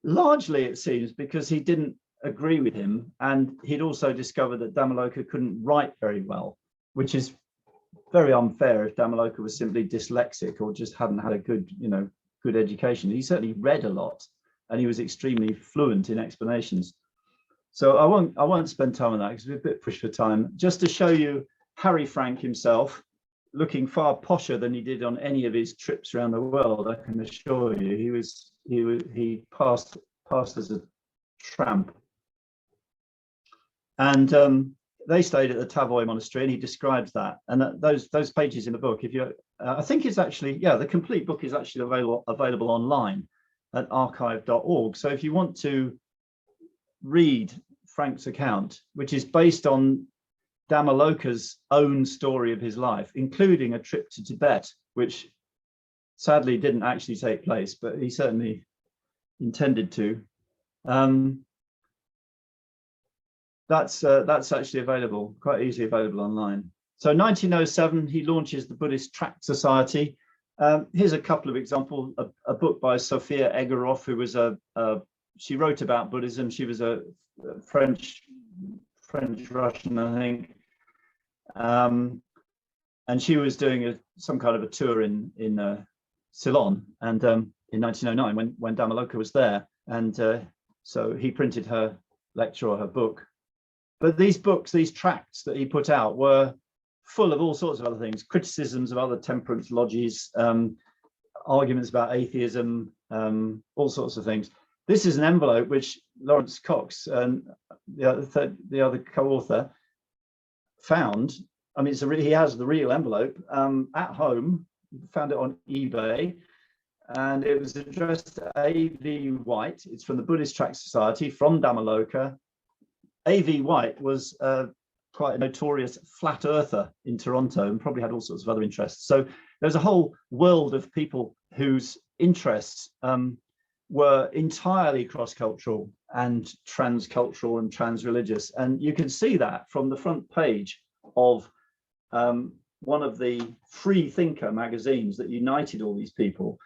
Largely, it seems, because he didn't agree with him, and he'd also discovered that Damoloka couldn't write very well, which is very unfair if Damoloka was simply dyslexic or just hadn't had a good education. He certainly read a lot, and he was extremely fluent in explanations. So I won't spend time on that because we're a bit pushed for time. Just to show you Harry Frank himself, looking far posher than he did on any of his trips around the world, I can assure you. He passed as a tramp. And they stayed at the Tavoy Monastery, and he describes that. And those pages in the book, if you, I think it's actually, the complete book is actually available online at archive.org. So if you want to read Frank's account, which is based on Damoloka's own story of his life, including a trip to Tibet, which sadly didn't actually take place, but he certainly intended to. That's actually available, quite easily available online. So 1907, he launches the Buddhist Tract Society. Here's a couple of examples, a book by Sophia Egorov, who was a she wrote about Buddhism. She was a French Russian, I think, and she was doing some kind of a tour in Ceylon, and in 1909 when Damoloka was there, and so he printed her lecture or her book. But these books, these tracts that he put out, were full of all sorts of other things, criticisms of other temperance lodges, arguments about atheism, all sorts of things. This is an envelope which Lawrence Cox and the other co-author found. I mean, he has the real envelope at home. Found it on eBay, and it was addressed to A.V. White. It's from the Buddhist Tract Society from Damoloka. A.V. White was quite a notorious flat earther in Toronto and probably had all sorts of other interests. So there's a whole world of people whose interests were entirely cross-cultural and transcultural and trans-religious. And you can see that from the front page of one of the free thinker magazines that united all these people.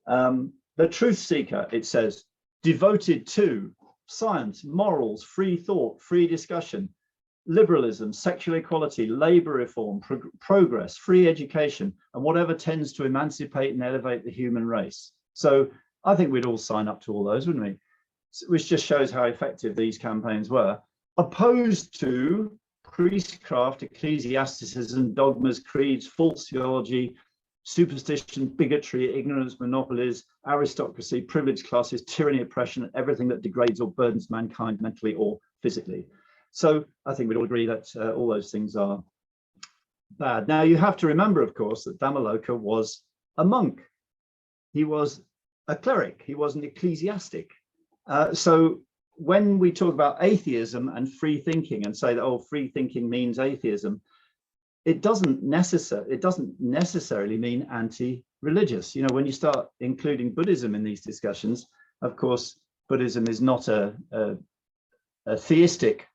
The Truth Seeker, it says, devoted to science, morals, free thought, free discussion, liberalism, sexual equality, labor reform, progress, free education, and whatever tends to emancipate and elevate the human race. So I think we'd all sign up to all those, wouldn't we? Which just shows how effective these campaigns were, opposed to priestcraft, ecclesiasticism, dogmas, creeds, false theology, superstition, bigotry, ignorance, monopolies, aristocracy, privileged classes, tyranny, oppression, and everything that degrades or burdens mankind mentally or physically. So I think we'd all agree that all those things are bad. Now, you have to remember, of course, that Damoloka was a monk. He was a cleric. He was an ecclesiastic. So when we talk about atheism and free thinking and say that, oh, free thinking means atheism, it doesn't necessarily mean anti-religious. You know, when you start including Buddhism in these discussions, of course, Buddhism is not a theistic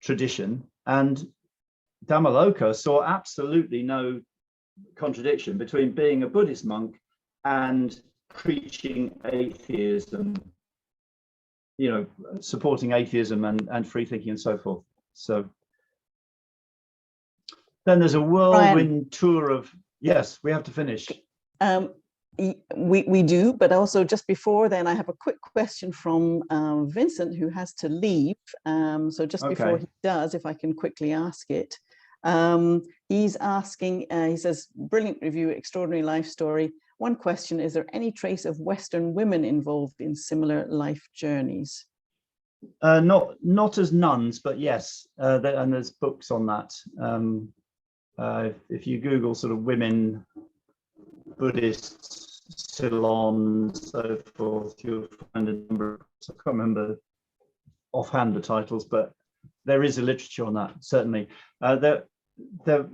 tradition, and Damoloka saw absolutely no contradiction between being a Buddhist monk and preaching atheism, you know, supporting atheism and free thinking and so forth. So then there's a whirlwind tour of, yes, we have to finish. We do, but also just before then, I have a quick question from Vincent, who has to leave. So just before he does, if I can quickly ask it. He's asking, he says, brilliant review, extraordinary life story. One question, is there any trace of Western women involved in similar life journeys? Not as nuns, but yes, and there's books on that. If you Google sort of women Buddhists, Ceylon, so forth, you'll find a number of, I can't remember offhand the titles, but there is a literature on that, certainly.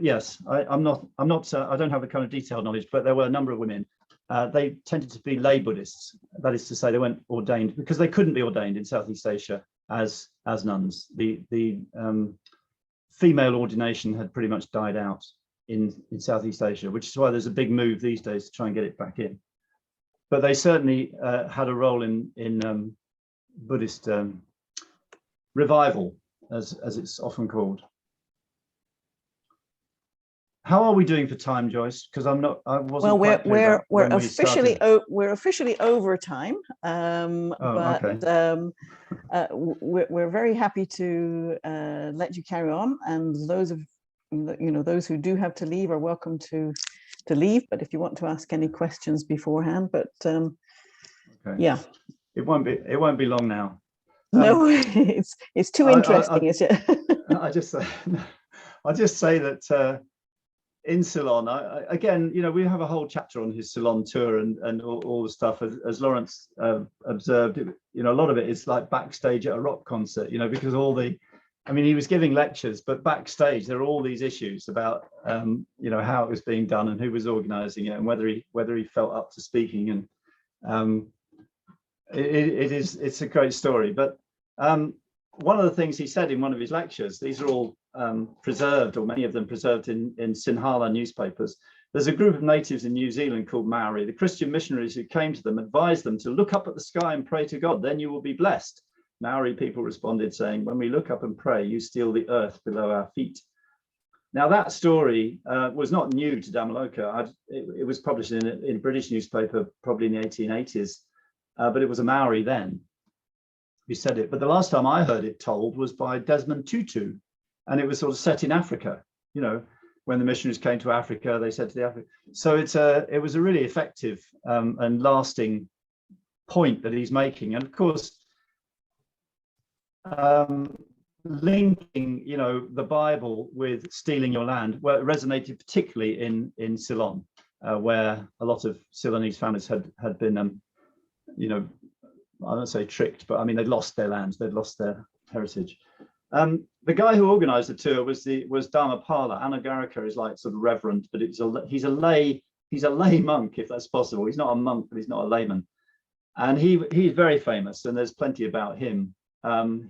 Yes, I don't have a kind of detailed knowledge, but there were a number of women. They tended to be lay Buddhists. That is to say, they weren't ordained because they couldn't be ordained in Southeast Asia as nuns. The female ordination had pretty much died out in Southeast Asia, which is why there's a big move these days to try and get it back in. But they certainly had a role in Buddhist revival, as it's often called. How are we doing for time, Joyce? Because I wasn't. Well, we're officially over time, we're very happy to let you carry on, and those of those who do have to leave are welcome to leave. But if you want to ask any questions beforehand, but yeah, it won't be long now. No, it's too interesting, is it? I just say that. In Ceylon, again, we have a whole chapter on his Ceylon tour and all the stuff. As Lawrence observed, a lot of it is like backstage at a rock concert, because he was giving lectures, but backstage there are all these issues about, how it was being done and who was organising it and whether he felt up to speaking. And it's a great story. But one of the things he said in one of his lectures, these are all preserved, or many of them preserved in Sinhala newspapers, There's a group of natives in New Zealand called Maori. The Christian missionaries who came to them advised them to look up at the sky and pray to God, then you will be blessed. Maori people responded saying, when we look up and pray, you steal the earth below our feet. Now that story was not new to Damoloka. It was published in a British newspaper probably in the 1880s, but it was a Maori then who said it. But the last time I heard it told was by Desmond Tutu, and it was sort of set in Africa. You know, when the missionaries came to Africa, they said to the African. So it was a really effective and lasting point that he's making. And of course, linking, you know, the Bible with stealing your land, well, it resonated particularly in Ceylon, where a lot of Ceylonese families had been, you know, I don't say tricked, but I mean they'd lost their lands, they'd lost their heritage. The guy who organised the tour was Dharmapala. Anagarika is like sort of reverend, but he's a lay monk, if that's possible. He's not a monk, but he's not a layman, and he's very famous, and there's plenty about him.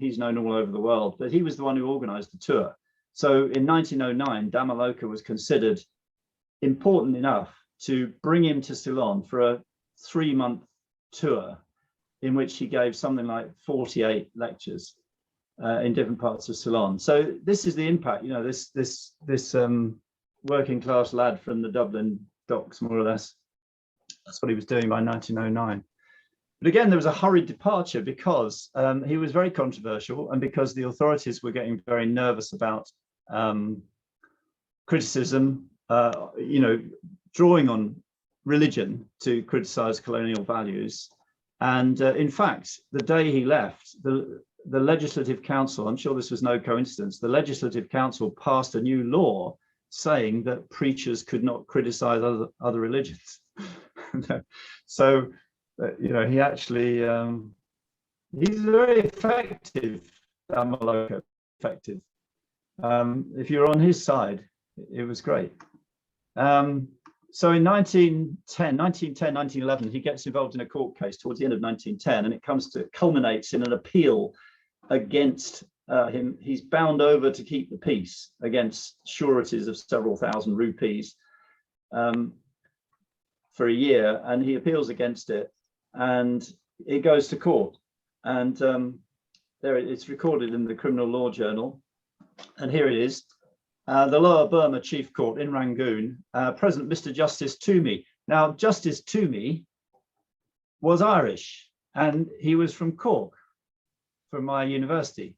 He's known all over the world, but he was the one who organised the tour. So in 1909, Damoloka was considered important enough to bring him to Ceylon for a 3-month tour, in which he gave something like 48 lectures in different parts of Ceylon. So this is the impact, you know, this working class lad from the Dublin docks, more or less. That's what he was doing by 1909. But again, there was a hurried departure because he was very controversial, and because the authorities were getting very nervous about criticism, you know, drawing on religion to criticize colonial values. And in fact, the day he left, the Legislative Council, I'm sure this was no coincidence, the Legislative Council passed a new law saying that preachers could not criticize other religions. So, you know, he actually, he's very effective, Damoloka, effective. If you're on his side, it was great. So in 1911, he gets involved in a court case towards the end of 1910, and it culminates in an appeal against him. He's bound over to keep the peace against sureties of several thousand rupees for a year, and he appeals against it, and it goes to court, and there it's recorded in the Criminal Law Journal, and here it is. The Lower Burma Chief Court in Rangoon, President Mr. Justice Toomey. Now, Justice Toomey was Irish, and he was from Cork, from my university.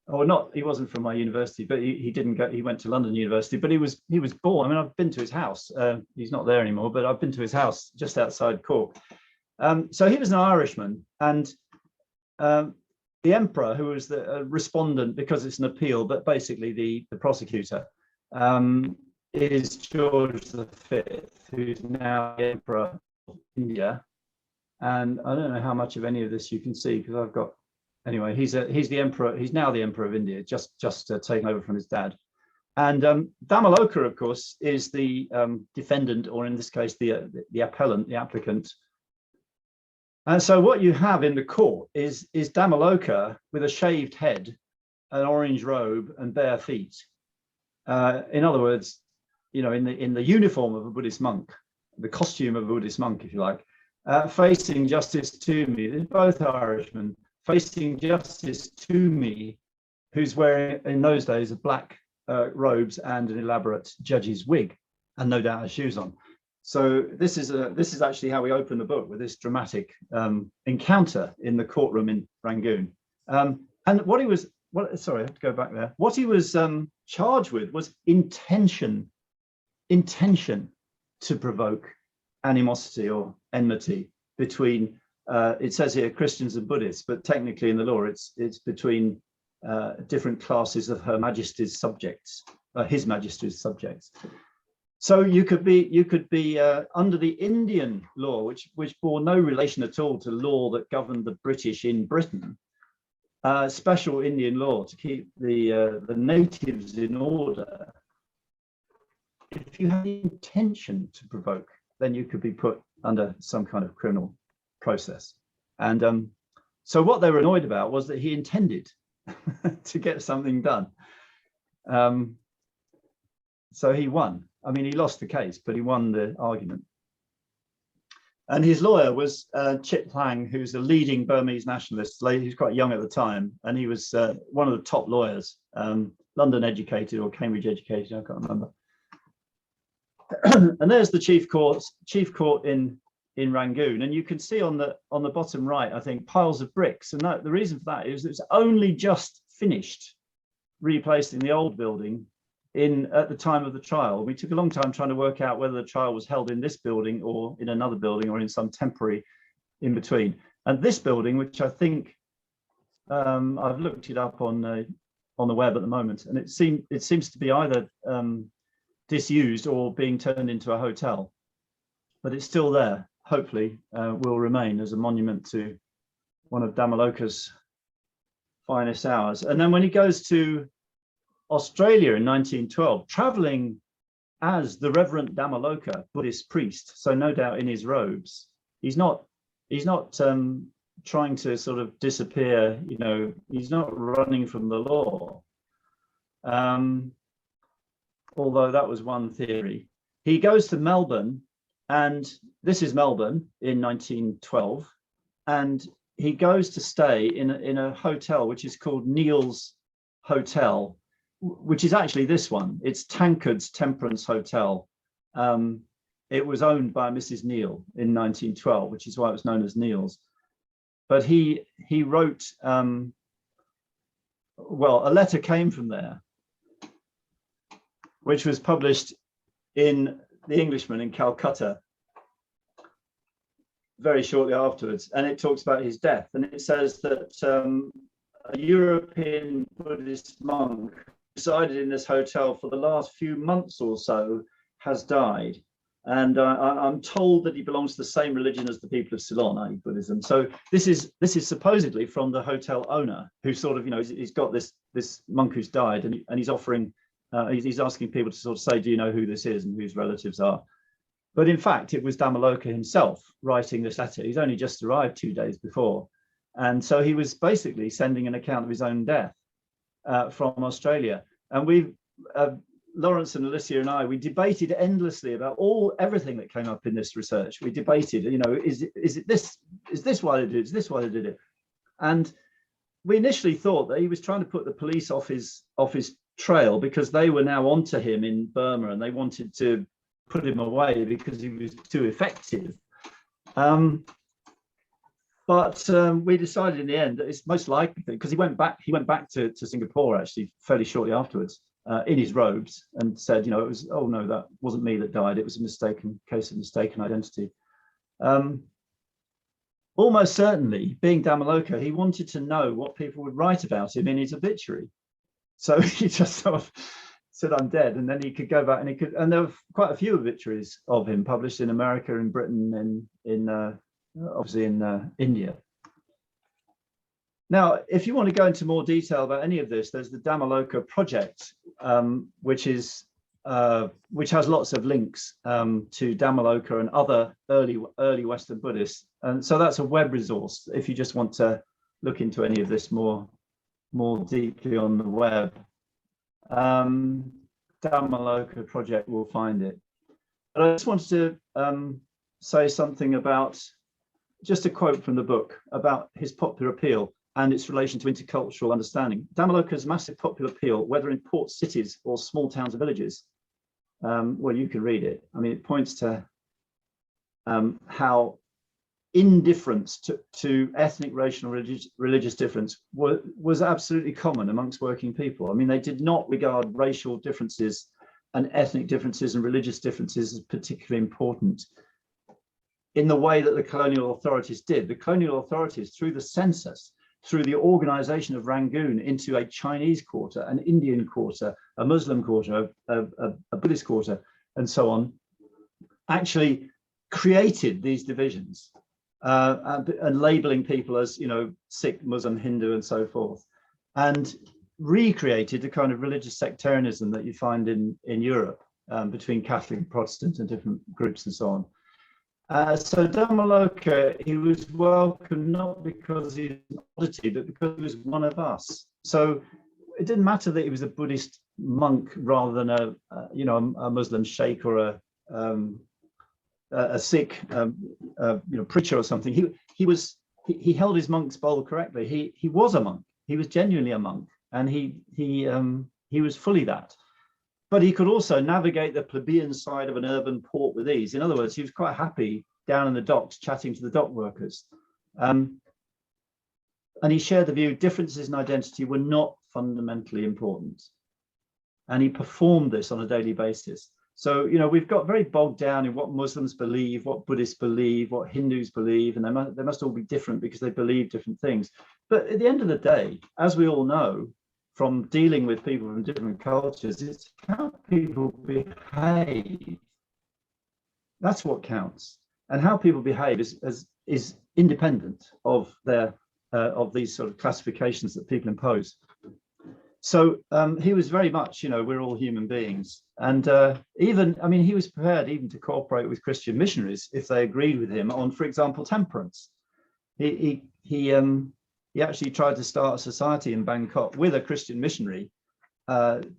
Or not, he wasn't from my university, but he didn't go, he went to London University, but he was born. I mean, I've been to his house. He's not there anymore, but I've been to his house just outside Cork. So he was an Irishman, and the emperor, who was the respondent, because it's an appeal, but basically the prosecutor, is George V, who's now the emperor of India. And I don't know how much of any of this you can see, because I've got, anyway, he's the emperor. He's now the emperor of India, just taken over from his dad. And Damoloka, of course, is the defendant, or in this case, the appellant, the applicant. And so what you have in the court is Damoloka with a shaved head, an orange robe, and bare feet. In other words, you know, in the uniform of a Buddhist monk, the costume of a Buddhist monk, if you like, facing Justice Toomey. They're both Irishmen, facing Justice Toomey, who's wearing, in those days, a black robes and an elaborate judge's wig, and no doubt has shoes on. So this is actually how we open the book, with this dramatic encounter in the courtroom in Rangoon. And sorry, I have to go back there. What he was charged with was intention to provoke animosity or enmity between, it says here, Christians and Buddhists, but technically in the law, it's between different classes of Her Majesty's subjects, His Majesty's subjects. So you could be under the Indian law, which bore no relation at all to law that governed the British in Britain, special Indian law to keep the natives in order. If you had the intention to provoke, then you could be put under some kind of criminal process. And so what they were annoyed about was that he intended to get something done. So he won. I mean, he lost the case, but he won the argument. And his lawyer was Chit Hlang, who's a leading Burmese nationalist. He was quite young at the time, and he was one of the top lawyers, London educated or Cambridge educated, I can't remember. And there's the chief court in Rangoon, and you can see on the bottom right, I think, piles of bricks. And the reason for that is it's only just finished replacing the old building at the time of the trial. We took a long time trying to work out whether the trial was held in this building or in another building or in some temporary in between. And this building, which I think I've looked it up on the web at the moment, and it seems to be either disused or being turned into a hotel, but it's still there. Hopefully will remain as a monument to one of Damoloka's finest hours. And then when he goes to Australia in 1912, traveling as the Reverend Damoloka, Buddhist priest, so no doubt in his robes, he's not trying to sort of disappear, you know, he's not running from the law. Although that was one theory. He goes to Melbourne, and this is Melbourne in 1912, and he goes to stay in a hotel which is called Neil's Hotel, which is actually this one. It's Tankard's Temperance Hotel. It was owned by Mrs. Neil in 1912, which is why it was known as Neil's. But he wrote, well, a letter came from there, which was published in The Englishman in Calcutta very shortly afterwards, and it talks about his death, and it says that a European Buddhist monk resided in this hotel for the last few months or so has died, and I'm told that he belongs to the same religion as the people of Ceylon, i.e. Buddhism. So this is supposedly from the hotel owner, who sort of, you know, he's got this monk who's died, and he's offering he's asking people to sort of say, do you know who this is and who his relatives are? But in fact, it was Damoloka himself writing this letter. He's only just arrived 2 days before. And so he was basically sending an account of his own death from Australia. And we, Lawrence and Alicia and I, we debated endlessly about everything that came up in this research. We debated, you know, is this why they did it? Is this why they did it? And we initially thought that he was trying to put the police off his trail because they were now onto him in Burma and they wanted to put him away because he was too effective. But we decided in the end that it's most likely, because he went back to Singapore actually fairly shortly afterwards in his robes and said, you know, it was, oh no, that wasn't me that died. It was a case of mistaken identity. Almost certainly, being Damoloka, he wanted to know what people would write about him in his obituary. So he just sort of said, I'm dead. And then he could go back and there were quite a few obituaries of him published in America, in Britain, obviously in India. Now, if you want to go into more detail about any of this, there's the Damoloka project, which has lots of links to Damoloka and other early Western Buddhists. And so that's a web resource if you just want to look into any of this more deeply on the web. Damoloka project will find it. But I just wanted to say something about, just a quote from the book about his popular appeal and its relation to intercultural understanding. Damoloka's massive popular appeal, whether in port cities or small towns or villages, well, you can read it. I mean, it points to how indifference to ethnic, racial, religious difference was absolutely common amongst working people. I mean, they did not regard racial differences and ethnic differences and religious differences as particularly important in the way that the colonial authorities did. The colonial authorities, through the census, through the organization of Rangoon into a Chinese quarter, an Indian quarter, a Muslim quarter, a Buddhist quarter, and so on, actually created these divisions and labeling people as, you know, Sikh, Muslim, Hindu, and so forth, and recreated the kind of religious sectarianism that you find in Europe between Catholic and Protestant and different groups and so on. So Damoloka, he was welcome not because he's an oddity, but because he was one of us. So it didn't matter that he was a Buddhist monk rather than a Muslim sheikh or a Sikh preacher or something. He held his monk's bowl correctly. He was a monk. He was genuinely a monk, and he was fully that. But he could also navigate the plebeian side of an urban port with ease. In other words, he was quite happy down in the docks chatting to the dock workers. And he shared the view differences in identity were not fundamentally important. And he performed this on a daily basis. So, we've got very bogged down in what Muslims believe, what Buddhists believe, what Hindus believe, and they must all be different because they believe different things. But at the end of the day, as we all know, from dealing with people from different cultures, it's how people behave. That's what counts. And how people behave is independent of these sort of classifications that people impose. So he was very much, we're all human beings. And he was prepared even to cooperate with Christian missionaries if they agreed with him on, for example, temperance. He actually tried to start a society in Bangkok with a Christian missionary to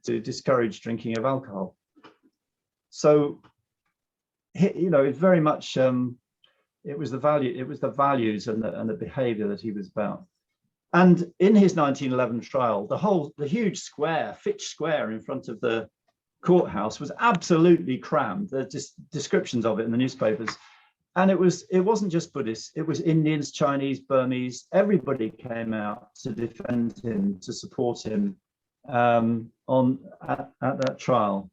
discourage drinking of alcohol. So, it's very much it was the values and the behavior that he was about. And in his 1911 trial, the huge square, Fitch Square in front of the courthouse was absolutely crammed. There's just descriptions of it in the newspapers. And it wasn't just Buddhists, it was Indians, Chinese, Burmese, everybody came out to defend him, to support him at that trial.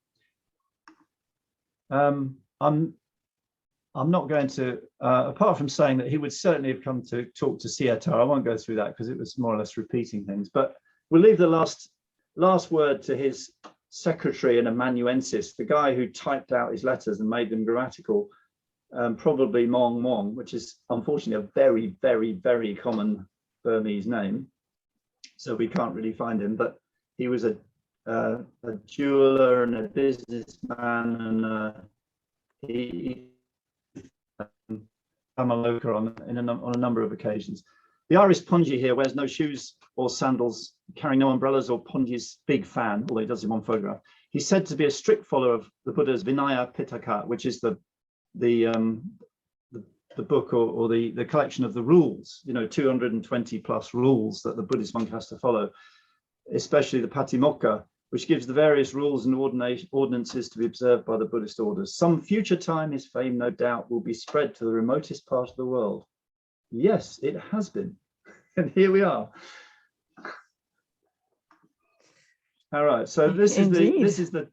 I'm not going to, apart from saying that he would certainly have come to talk to Sietar. I won't go through that because it was more or less repeating things, but we'll leave the last word to his secretary and amanuensis, the guy who typed out his letters and made them grammatical, probably Mong Mong, which is unfortunately a very, very, very common Burmese name. So we can't really find him, but he was a jeweler and a businessman, and he Damoloka on a number of occasions. The Irish Punji here wears no shoes or sandals, carrying no umbrellas, or Punji's big fan, although he does in one photograph. He's said to be a strict follower of the Buddha's Vinaya Pitaka, which is the book or the collection of the rules, 220 plus rules that the Buddhist monk has to follow, especially the Patimokkha, which gives the various rules and ordinances to be observed by the Buddhist orders. Some future time his fame, no doubt, will be spread to the remotest part of the world. Yes, it has been. And here we are. All right, so this is the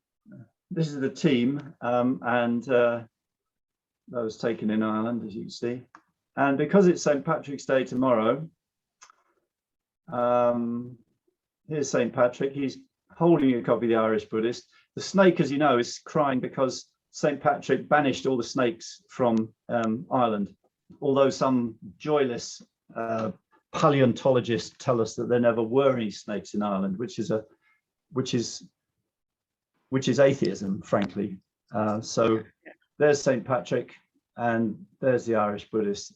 team, and that was taken in Ireland, as you can see. And because it's St. Patrick's Day tomorrow, here's St. Patrick. He's holding a copy of the Irish Buddhist. The snake, as you know, is crying because St. Patrick banished all the snakes from Ireland, although some joyless paleontologists tell us that there never were any snakes in Ireland, which is atheism, frankly. So there's St. Patrick, and there's the Irish Buddhist.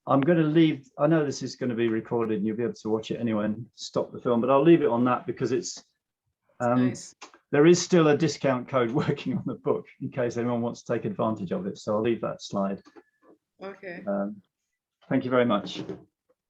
I'm going to leave, I know this is going to be recorded and you'll be able to watch it anyway and stop the film, but I'll leave it on that because it's nice. There is still a discount code working on the book in case anyone wants to take advantage of it. So I'll leave that slide. Okay. Thank you very much.